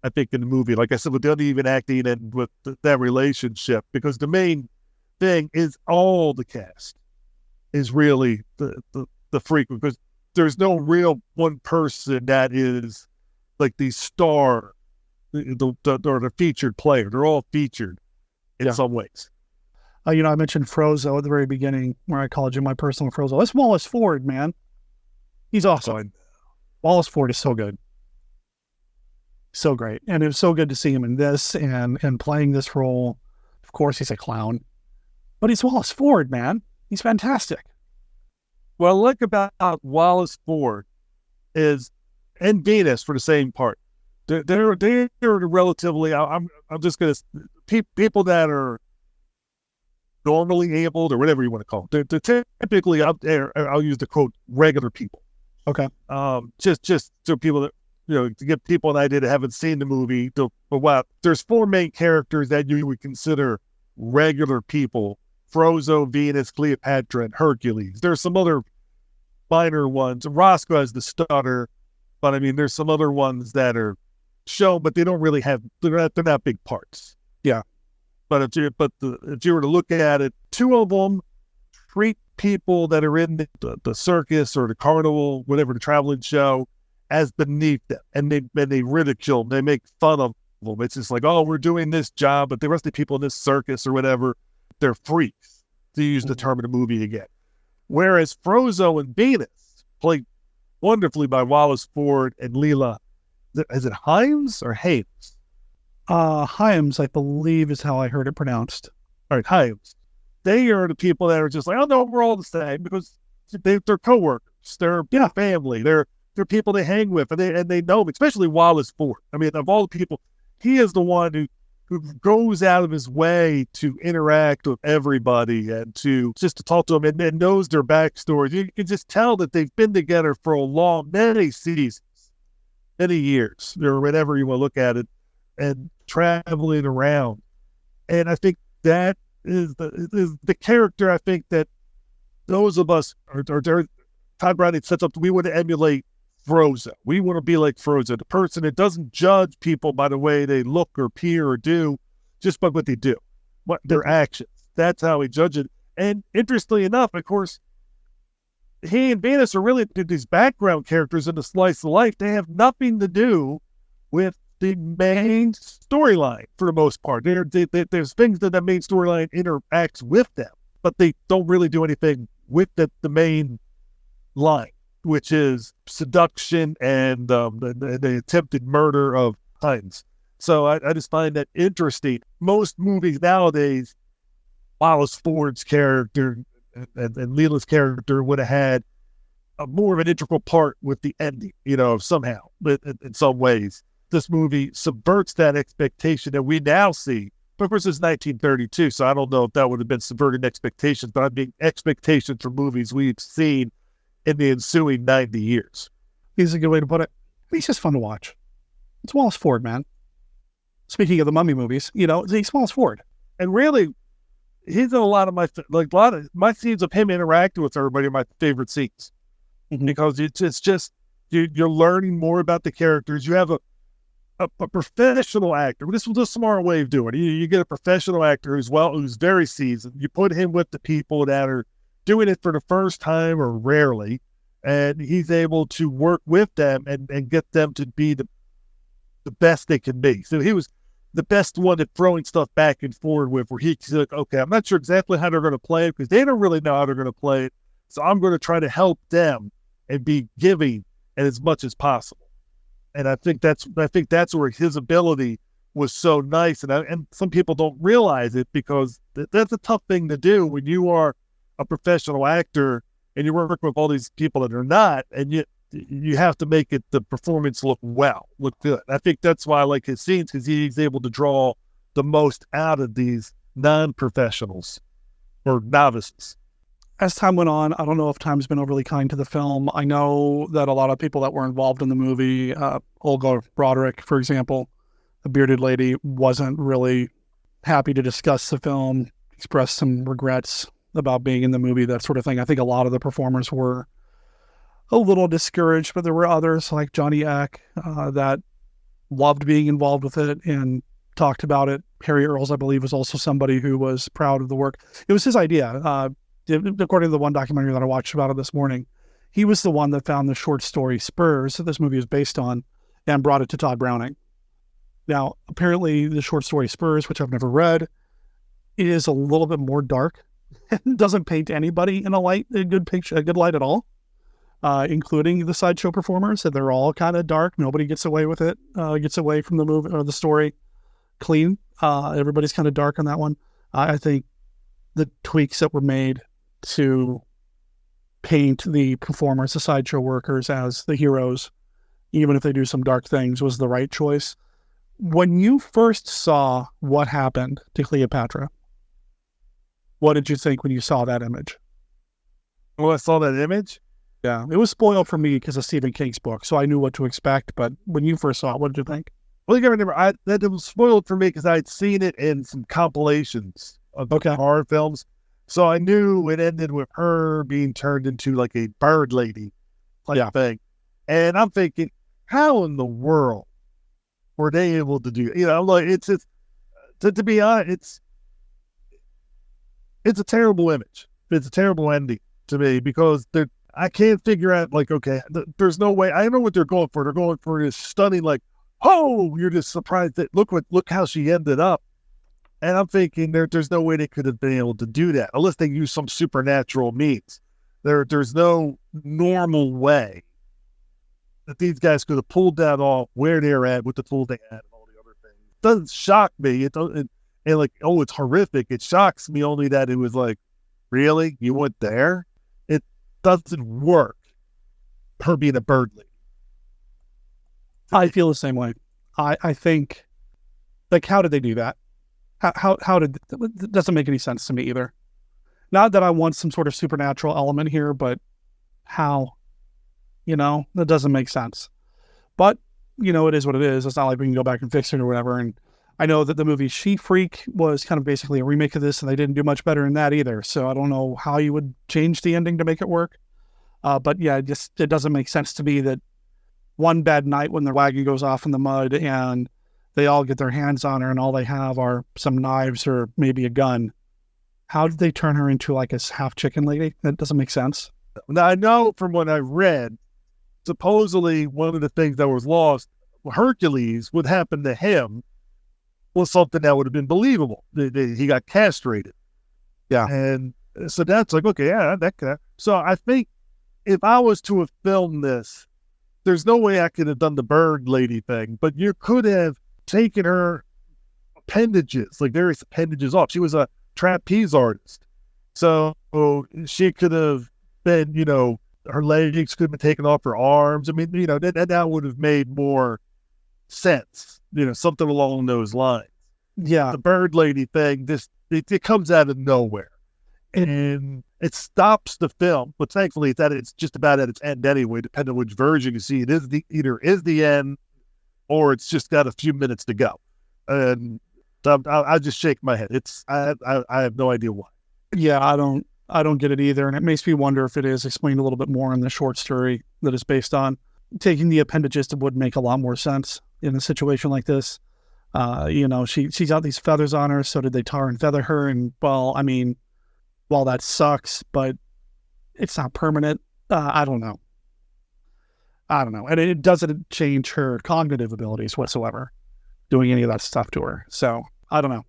I think, in the movie. Like I said, with the uneven acting and with that relationship, because the main thing is all the cast is really the freak, because there's no real one person that is like the star, or the featured player. They're all featured in some ways. I mentioned Frozo at the very beginning, where I called you my personal Frozo. That's Wallace Ford, man. He's awesome. Wallace Ford is so good. So great. And it was so good to see him in this and playing this role. Of course, he's a clown, but he's Wallace Ford, man. He's fantastic. What I like about Wallace Ford is, and Venus for the same part, they're relatively, I'm just going to, people that are normally abled, or whatever you want to call it, they're typically out there, I'll use the quote, regular people. Okay. Just so people that, to give people an idea that haven't seen the movie, there's 4 main characters that you would consider regular people: Frozzo, Venus, Cleopatra, and Hercules. There's some other minor ones. Roscoe has the stutter, but I mean, there's some other ones that are shown, but they don't really have, they're not big parts. Yeah. But if you were to look at it, 2 of them treat people that are in the circus or the carnival, whatever, the traveling show, as beneath them, and they ridicule them, they make fun of them. It's just like, oh, we're doing this job, but the rest of the people in this circus or whatever, they're freaks, to use the term in the movie again. Whereas Frozzo and Venus, played wonderfully by Wallace Ford and Leela, is it Himes or Hames? Himes, I believe, is how I heard it pronounced. All right, Himes. They are the people that are just like, oh no, we're all the same, because they're coworkers, they're family, they're people they hang with, and they know them, especially Wallace Ford. I mean, of all the people, he is the one who goes out of his way to interact with everybody and to talk to them and knows their backstories. You can just tell that they've been together for many seasons, many years, or whatever you want to look at it, and traveling around. And I think that is the character, I think, that those of us Tod Browning sets up, we want to emulate Frozzo. We want to be like Frozzo, the person that doesn't judge people by the way they look or appear or do, just by what they do, what their actions. That's how we judge it. And interestingly enough, of course, he and Venus are really these background characters in the slice of life. They have nothing to do with the main storyline for the most part. There's things that the main storyline interacts with them, but they don't really do anything with the main line, which is seduction and the attempted murder of Hines. So I just find that interesting. Most movies nowadays, Wallace Ford's character and Leela's character would have had more of an integral part with the ending, somehow, in some ways. This movie subverts that expectation that we now see. But of course, it's 1932, so I don't know if that would have been subverting expectations, but I mean expectations for movies we've seen in the ensuing 90 years. He's a good way to put it. He's just fun to watch. It's Wallace Ford, man. Speaking of the Mummy movies, it's Wallace Ford. And really, he's in a lot of my scenes of him interacting with everybody are my favorite scenes. Mm-hmm. Because it's just, you're learning more about the characters. You have a professional actor. This was a smart way of doing it. You get a professional actor who's very seasoned. You put him with the people that are doing it for the first time or rarely, and he's able to work with them and get them to be the best they can be. So he was the best one at throwing stuff back and forward with, where he's like, okay, I'm not sure exactly how they're going to play it because they don't really know how they're going to play it. So I'm going to try to help them and be giving as much as possible. And I think that's where his ability was so nice. And some people don't realize it because that's a tough thing to do when you are a professional actor and you're working with all these people that are not, and you have to make the performance look good. I think that's why I like his scenes, because he's able to draw the most out of these non-professionals or novices. As time went on, I don't know if time's been overly kind to the film. I know that a lot of people that were involved in the movie, Olga Broderick, for example, the bearded lady, wasn't really happy to discuss the film, expressed some regrets about being in the movie, that sort of thing. I think a lot of the performers were a little discouraged, but there were others like Johnny Eck that loved being involved with it and talked about it. Harry Earls, I believe, was also somebody who was proud of the work. It was his idea. According to the one documentary that I watched about it this morning, he was the one that found the short story Spurs that this movie is based on and brought it to Tod Browning. Now, apparently the short story Spurs, which I've never read, it is a little bit more dark. It doesn't paint anybody in a good light at all, including the sideshow performers. And they're all kind of dark. Nobody gets away with it, gets away from the movie or the story clean. Everybody's kind of dark on that one. I think the tweaks that were made to paint the performers, the sideshow workers, as the heroes, even if they do some dark things, was the right choice. When you first saw what happened to Cleopatra, what did you think when you saw that image? Well, I saw that image? Yeah, it was spoiled for me because of Stephen King's book, so I knew what to expect. But when you first saw it, what did you think? Well, you gotta remember, that it was spoiled for me because I'd seen it in some compilations of horror films. So I knew it ended with her being turned into like a bird lady type thing. And I'm thinking, how in the world were they able to do it? Like to be honest, it's a terrible image. It's a terrible ending to me because I can't figure out, like, okay, there's no way. I know what they're going for. They're going for this stunning, like, oh, you're just surprised that look how she ended up. And I'm thinking there's no way they could have been able to do that unless they use some supernatural means. There's no normal way that these guys could have pulled that off where they're at with the tool they had and all the other things. It doesn't shock me. It doesn't, and like, oh, it's horrific. It shocks me only that it was like, really? You went there? It doesn't work, her being a bird lady. I feel the same way. I think, like, how did they do that? How did it doesn't make any sense to me either. Not that I want some sort of supernatural element here, but how? That doesn't make sense. But, it is what it is. It's not like we can go back and fix it or whatever. And I know that the movie She Freak was kind of basically a remake of this, and they didn't do much better in that either. So I don't know how you would change the ending to make it work. But yeah, it doesn't make sense to me that one bad night when their wagon goes off in the mud and they all get their hands on her and all they have are some knives or maybe a gun. How did they turn her into like a half chicken lady? That doesn't make sense. Now, I know from what I read, supposedly one of the things that was lost, Hercules, would happen to him was something that would have been believable. He got castrated. Yeah. And so that's like, okay, yeah, that could. So I think if I was to have filmed this, there's no way I could have done the bird lady thing, but you could have taken her appendages, like various appendages off. She was a trapeze artist. So she could have been, her legs could have been taken off her arms. I mean, that would have made more sense, something along those lines. Yeah. The bird lady thing, it comes out of nowhere. And it stops the film, but thankfully it's just about at its end anyway, depending on which version you see. It is either the end or it's just got a few minutes to go. And I just shake my head. I have no idea why. Yeah, I don't get it either. And it makes me wonder if it is explained a little bit more in the short story that it's based on. Taking the appendages would make a lot more sense. in a situation like this. She's got these feathers on her, so did they tar and feather her? And, well, I mean, while that sucks, but it's not permanent. I don't know. And it doesn't change her cognitive abilities whatsoever, doing any of that stuff to her. So, I don't know.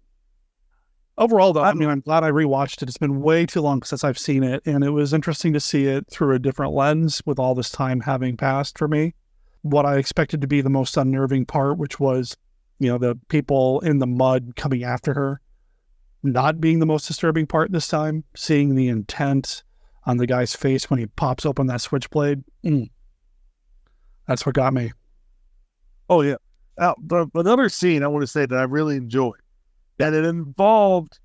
Overall, though, I'm glad I rewatched it. It's been way too long since I've seen it, and it was interesting to see it through a different lens with all this time having passed for me. What I expected to be the most unnerving part, which was, the people in the mud coming after her, not being the most disturbing part this time. Seeing the intent on the guy's face when he pops open that switchblade. That's what got me. Oh, yeah. Another scene I want to say that I really enjoyed, that it involved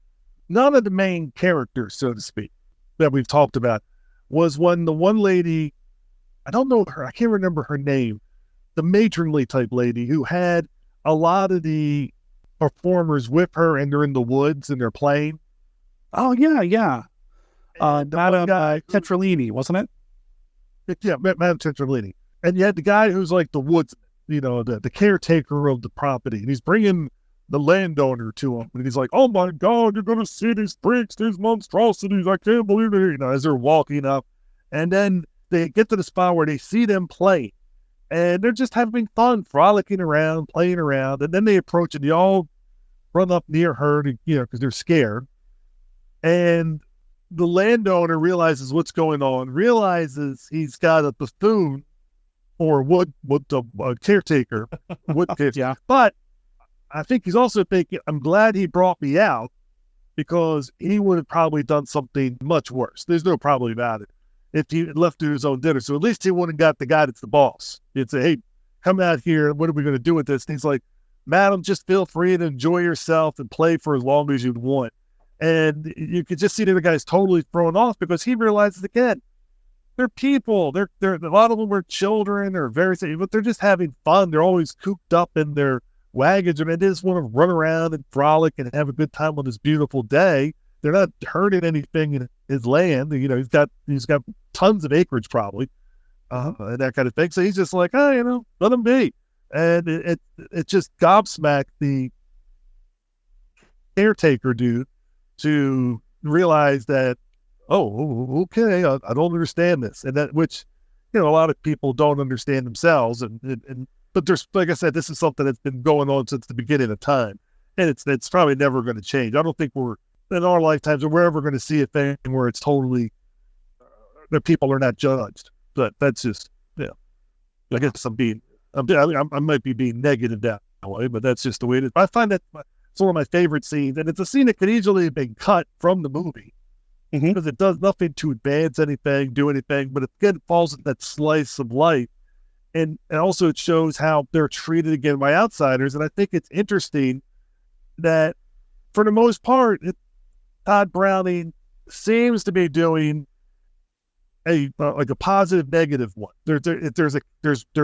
none of the main characters, so to speak, that we've talked about, was when the one lady, I don't know her, I can't remember her name, the matronly type lady who had a lot of the performers with her, and they're in the woods and they're playing. Oh, yeah. Madame Tetralini, wasn't it? Yeah, Madame Tetralini. And you had the guy who's like the woodsman, the caretaker of the property, and he's bringing the landowner to him, and he's like, "Oh my God, you're gonna see these freaks, these monstrosities! I can't believe it!" As they're walking up, and then they get to the spot where they see them playing, and they're just having fun, frolicking around, playing around, and then they approach and they all run up near her, because they're scared, and the landowner realizes what's going on, realizes he's got a buffoon or a caretaker, yeah, but I think he's also thinking, I'm glad he brought me out, because he would have probably done something much worse. There's no problem about it if he had left to his own dinner. So at least he wouldn't got the guy that's the boss. He'd say, "Hey, come out here. What are we going to do with this?" And he's like, "Madam, just feel free to enjoy yourself and play for as long as you'd want." And you could just see the other guy's totally thrown off, because he realizes, again, they're people. They're a lot of them are children or but they're just having fun. They're always cooped up in their wagons, and they just want to run around and frolic and have a good time on this beautiful day. They're not hurting anything in his land. He's got tons of acreage probably, and that kind of thing. So he's just like, let them be. And it just gobsmacked the caretaker dude to realize that, oh, okay, I don't understand this, and that, which, a lot of people don't understand themselves, but there's, like I said, this is something that's been going on since the beginning of time, and it's probably never going to change. I don't think we're, in our lifetimes, we're ever going to see a thing where it's totally, the people are not judged. But that's just, I guess I might be being negative that way, but that's just the way it is. I find that it's one of my favorite scenes, and it's a scene that could easily have been cut from the movie, because it does nothing to advance anything, do anything, but it again falls in that slice of life. And also it shows how they're treated again by outsiders. And I think it's interesting that for the most part, Tod Browning seems to be doing a positive negative one. There's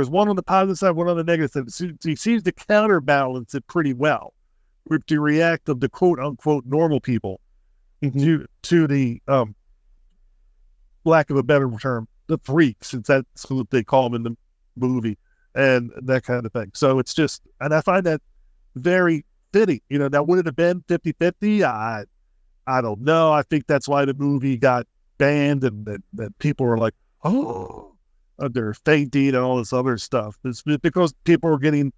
one on the positive side, one on the negative side. He seems to counterbalance it pretty well with the react of the quote unquote normal people to the lack of a better term, the freaks, since that's what they call them in the movie, and that kind of thing. So it's just, and I find that very fitting. Now would it have been 50-50? I don't know. I think that's why the movie got banned, and that people were like, oh, they're fainting and all this other stuff. It's because people are getting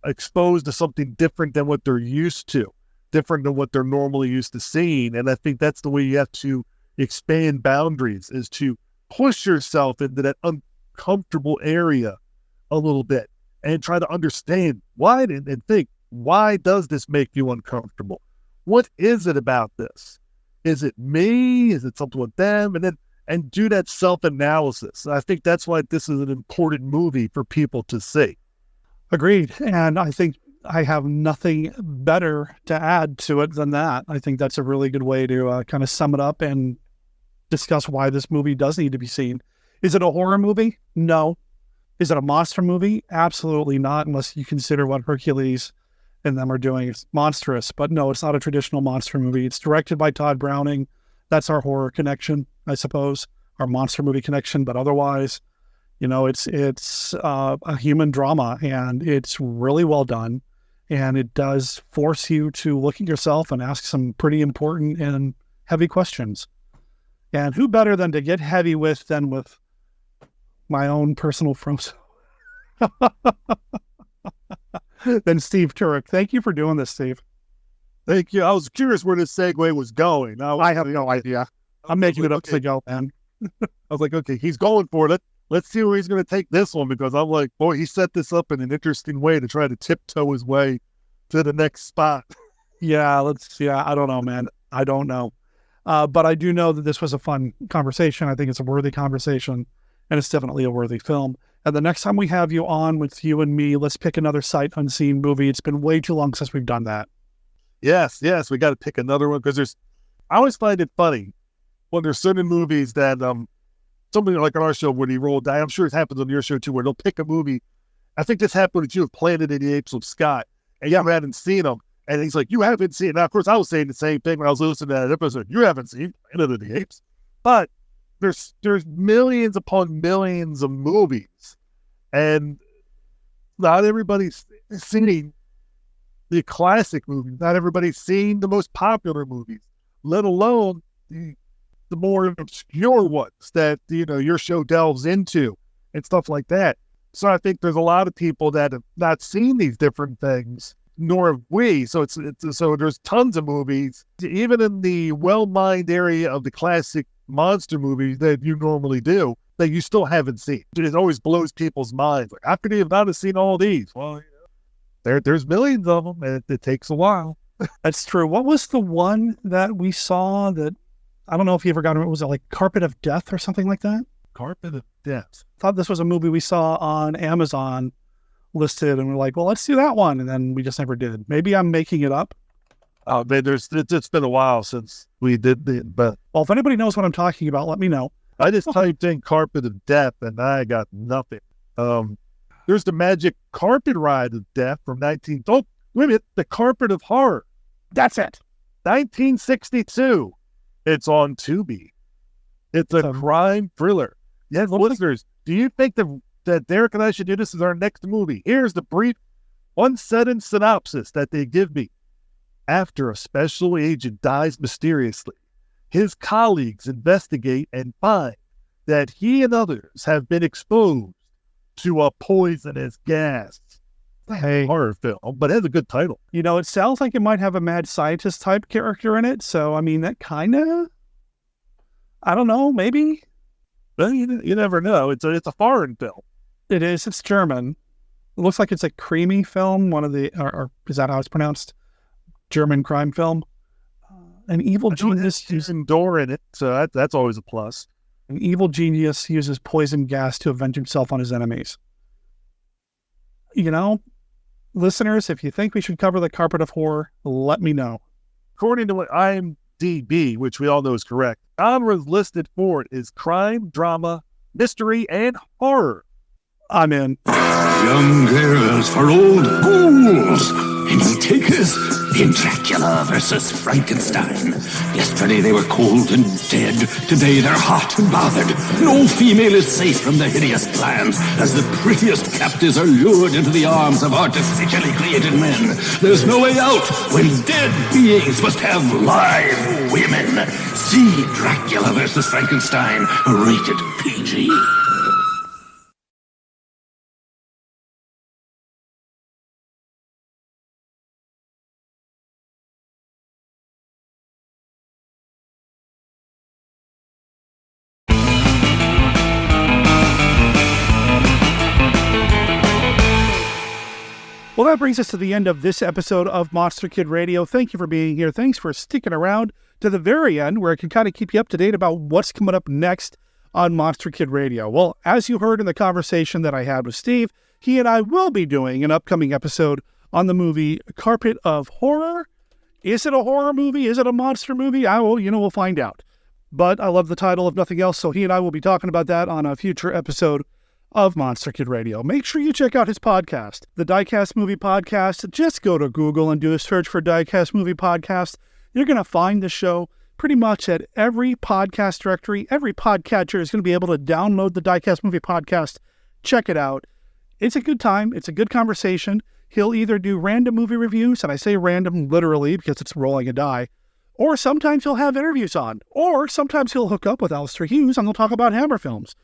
exposed to something different than what they're used to, different than what they're normally used to seeing. And I think that's the way you have to expand boundaries, is to push yourself into that uncomfortable area a little bit and try to understand why, and think, why does this make you uncomfortable? What is it about this? Is it me? Is it something with them? And do that self-analysis. I think that's why this is an important movie for people to see. Agreed. And I think I have nothing better to add to it than that. I think that's a really good way to kind of sum it up and discuss why this movie does need to be seen. Is it a horror movie? No. Is it a monster movie? Absolutely not, unless you consider what Hercules and them are doing. It's monstrous, but no, it's not a traditional monster movie. It's directed by Tod Browning. That's our horror connection, I suppose, our monster movie connection. But otherwise, You know, it's a human drama, and it's really well done, and it does force you to look at yourself and ask some pretty important and heavy questions. And who better than to get heavy with than with my own personal Frozen than Steve Turek. Thank you for doing this, Steve. Thank you. I was curious where this segue was going. I have no idea. I'm making it up to go, man. I was like, okay, he's going for it. Let's see where he's going to take this one, because I'm like, boy, he set this up in an interesting way to try to tiptoe his way to the next spot. Yeah, I don't know, man. I don't know. But I do know that this was a fun conversation. I think it's a worthy conversation, and it's definitely a worthy film. And the next time we have you on with you and me, let's pick another sight unseen movie. It's been way too long since we've done that. Yes, we got to pick another one, because I always find it funny when there's certain movies that, something like on our show when he rolled die, I'm sure it happens on your show too, where they'll pick a movie. I think this happened with you with Planet of the Apes with Scott, and you hadn't seen them. And he's like, you haven't seen it. Now, of course, I was saying the same thing when I was listening to that episode. You haven't seen Planet of the Apes. But there's millions upon millions of movies, and not everybody's seen the classic movies. Not everybody's seen the most popular movies, let alone the more obscure ones that, your show delves into and stuff like that. So I think there's a lot of people that have not seen these different things, nor have we. So so there's tons of movies, even in the well-mined area of the classic monster movies that you normally do, that you still haven't seen. It always blows people's minds. Like, how could you have not seen all these? Well, there's millions of them, and it takes a while. That's true. What was the one that we saw that, I don't know if you ever got it, was it like Carpet of Death or something like that? Carpet of Death. I thought this was a movie we saw on Amazon listed, and we're like, well, let's do that one. And then we just never did. Maybe I'm making it up. Oh, man, it's been a while since we did but well, if anybody knows what I'm talking about, let me know. I just typed in Carpet of Death, and I got nothing. There's the Magic Carpet Ride of Death from wait a minute, The Carpet of Horror. That's it. 1962. It's on Tubi. It's a crime thriller. Yes, listeners, do you think that Derek and I should do this as our next movie? Here's the brief one-sentence synopsis that they give me. After a special agent dies mysteriously, his colleagues investigate and find that he and others have been exposed to a poisonous gas. Hey, horror film, but it has a good title. It sounds like it might have a mad scientist type character in it. So, I mean, that kind of, I don't know, maybe. Well, you never know. It's a foreign film. It is. It's German. It looks like it's a creamy film. One of the, or is that how it's pronounced? German crime film. An evil genius using door in it, so that's always a plus. An evil genius uses poison gas to avenge himself on his enemies. Listeners, if you think we should cover The Carpet of Horror, let me know. According to IMDb, which we all know is correct, genres listed for it is crime, drama, mystery, and horror. I'm in. Young girls for old ghouls. Any takers in Dracula versus Frankenstein. Yesterday they were cold and dead. Today they're hot and bothered. No female is safe from the hideous plans as the prettiest captives are lured into the arms of artificially created men. There's no way out when dead beings must have live women. See Dracula versus Frankenstein, rated PG. Well, that brings us to the end of this episode of Monster Kid Radio. Thank you for being here. Thanks for sticking around to the very end, where I can kind of keep you up to date about what's coming up next on Monster Kid Radio. Well, as you heard in the conversation that I had with Steve, he and I will be doing an upcoming episode on the movie Carpet of Horror. Is it a horror movie? Is it a monster movie? We'll find out. But I love the title, if nothing else, so he and I will be talking about that on a future episode of Monster Kid Radio. Make sure you check out his podcast, the DieCast Movie Podcast. Just go to Google and do a search for DieCast Movie Podcast. You're going to find the show. pretty much at every podcast directory. Every podcatcher is going to be able to download the DieCast Movie Podcast. Check it out. It's a good time. It's a good conversation. He'll either do random movie reviews, and I say random literally because it's rolling a die, or sometimes he'll have interviews on, or sometimes he'll hook up with Alistair Hughes and they'll talk about Hammer films.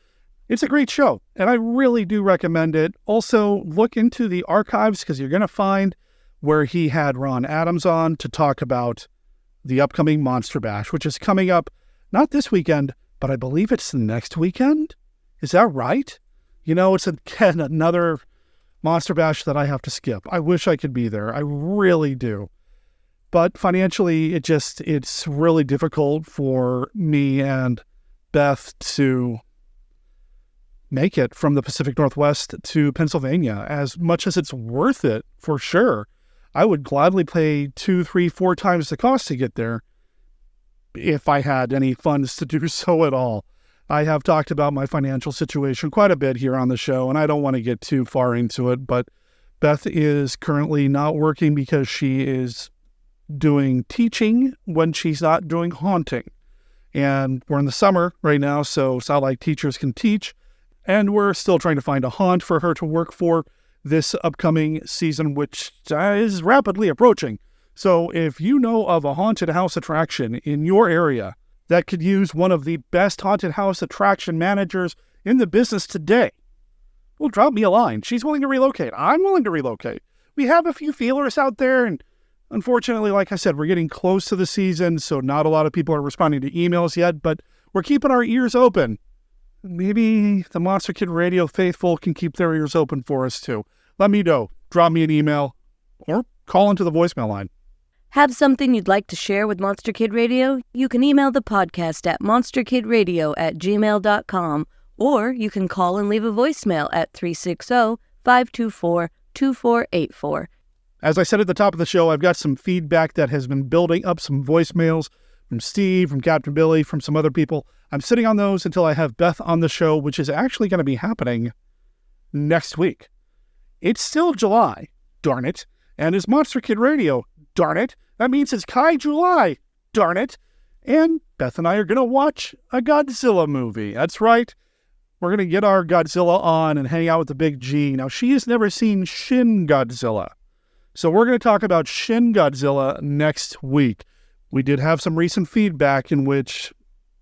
It's a great show, and I really do recommend it. Also, look into the archives because you're going to find where he had Ron Adams on to talk about the upcoming Monster Bash, which is coming up not this weekend, but I believe it's next weekend. Is that right? You know, it's again another Monster Bash that I have to skip. I wish I could be there. I really do. But financially, it's really difficult for me and Beth to make it from the Pacific Northwest to Pennsylvania. As much as it's worth it, for sure, I would gladly pay 2, 3, 4 times the cost to get there if I had any funds to do so at all. I have talked about my financial situation quite a bit here on the show, and I don't want to get too far into it, but Beth is currently not working because she is doing teaching when she's not doing haunting. And we're in the summer right now, so it's not like teachers can teach. And we're still trying to find a haunt for her to work for this upcoming season, which is rapidly approaching. So if you know of a haunted house attraction in your area that could use one of the best haunted house attraction managers in the business today, well, drop me a line. She's willing to relocate. I'm willing to relocate. We have a few feelers out there, and unfortunately, like I said, we're getting close to the season, so not a lot of people are responding to emails yet, but we're keeping our ears open. Maybe the Monster Kid Radio faithful can keep their ears open for us too. Let me know. Drop me an email or call into the voicemail line. Have something you'd like to share with Monster Kid Radio? You can email the podcast at monsterkidradio@gmail.com, or you can call and leave a voicemail at 360-524-2484. As I said at the top of the show, I've got some feedback that has been building up, some voicemails from Steve, from Captain Billy, from some other people. I'm sitting on those until I have Beth on the show, which is actually going to be happening next week. It's still July, darn it, and it's Monster Kid Radio, darn it. That means it's Kai July, darn it. And Beth and I are going to watch a Godzilla movie. That's right. We're going to get our Godzilla on and hang out with the big G. Now, she has never seen Shin Godzilla. So we're going to talk about Shin Godzilla next week. We did have some recent feedback in which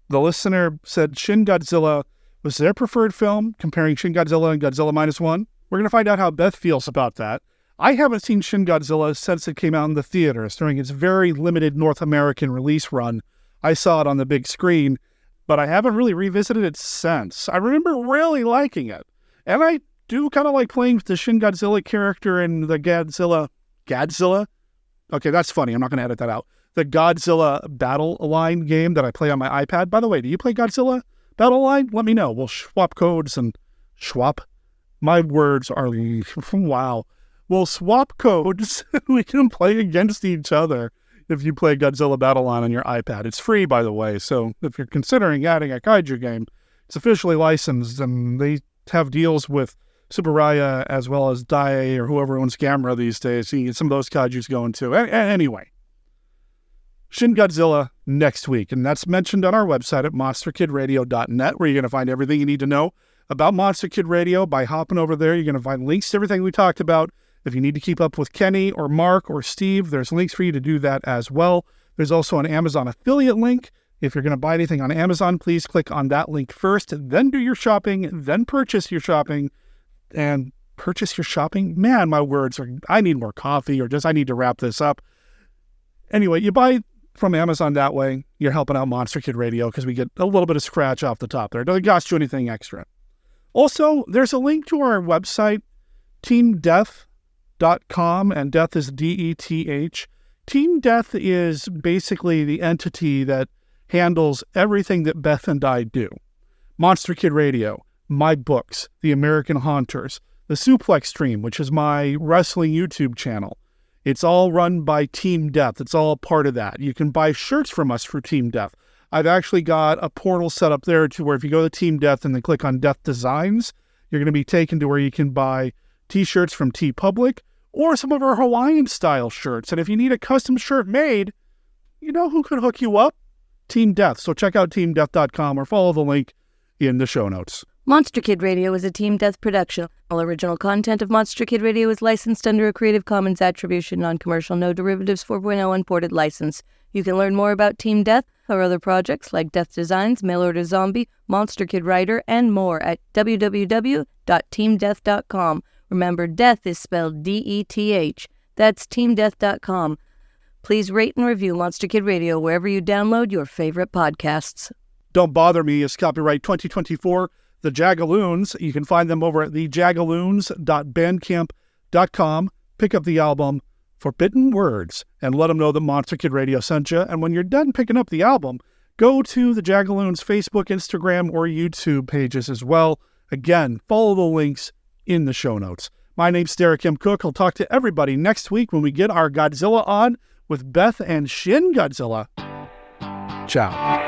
the listener said Shin Godzilla was their preferred film, comparing Shin Godzilla and Godzilla -1. We're going to find out how Beth feels about that. I haven't seen Shin Godzilla since it came out in the theaters during its very limited North American release run. I saw it on the big screen, but I haven't really revisited it since. I remember really liking it. And I do kind of like playing with the Shin Godzilla character in the Godzilla? Okay, that's funny. I'm not going to edit that out. The Godzilla Battle Line game that I play on my iPad. By the way, do you play Godzilla Battle Line? Let me know. We'll swap codes and swap. My words are, wow. We'll swap codes. We can play against each other if you play Godzilla Battle Line on your iPad. It's free, by the way. So if you're considering adding a kaiju game, it's officially licensed, and they have deals with Subaraya as well as Dai or whoever owns Gamera these days. You get some of those kaijus going too. Anyway, Shin Godzilla next week, and that's mentioned on our website at monsterkidradio.net, where you're going to find everything you need to know about Monster Kid Radio. By hopping over there, you're going to find links to everything we talked about. If you need to keep up with Kenny or Mark or Steve, there's links for you to do that as well. There's also an Amazon affiliate link. If you're going to buy anything on Amazon, please click on that link first, then do your shopping, then purchase your shopping. And purchase your shopping? Man, my words are, I need more coffee, or just I need to wrap this up. Anyway, you buy from Amazon that way. You're helping out Monster Kid Radio because we get a little bit of scratch off the top there. It doesn't cost you anything extra. Also, there's a link to our website, teamdeath.com, and Death is D-E-T-H. Team Death is basically the entity that handles everything that Beth and I do. Monster Kid Radio, my books, The American Haunters, the Suplex Stream, which is my wrestling YouTube channel. It's all run by Team Death. It's all part of that. You can buy shirts from us for Team Death. I've actually got a portal set up there to where if you go to Team Death and then click on Death Designs, you're going to be taken to where you can buy t-shirts from TeePublic or some of our Hawaiian style shirts. And if you need a custom shirt made, you know who could hook you up? Team Death. So check out teamdeath.com or follow the link in the show notes. Monster Kid Radio is a Team Death production. All original content of Monster Kid Radio is licensed under a Creative Commons Attribution, Non-Commercial, No Derivatives 4.0 Unported license. You can learn more about Team Death or other projects like Death Designs, Mail Order Zombie, Monster Kid Writer, and more at www.teamdeath.com. Remember, death is spelled D-E-T-H. That's teamdeath.com. Please rate and review Monster Kid Radio wherever you download your favorite podcasts. Don't Bother Me is copyright 2024. The Jagaloons, you can find them over at thejagaloons.bandcamp.com. Pick up the album Forbidden Words and let them know that Monster Kid Radio sent you. And when you're done picking up the album, go to the Jagaloons Facebook, Instagram, or YouTube pages as well. Again, follow the links in the show notes. My name's Derek M. Koch. I'll talk to everybody next week when we get our Godzilla on with Beth and Shin Godzilla. Ciao.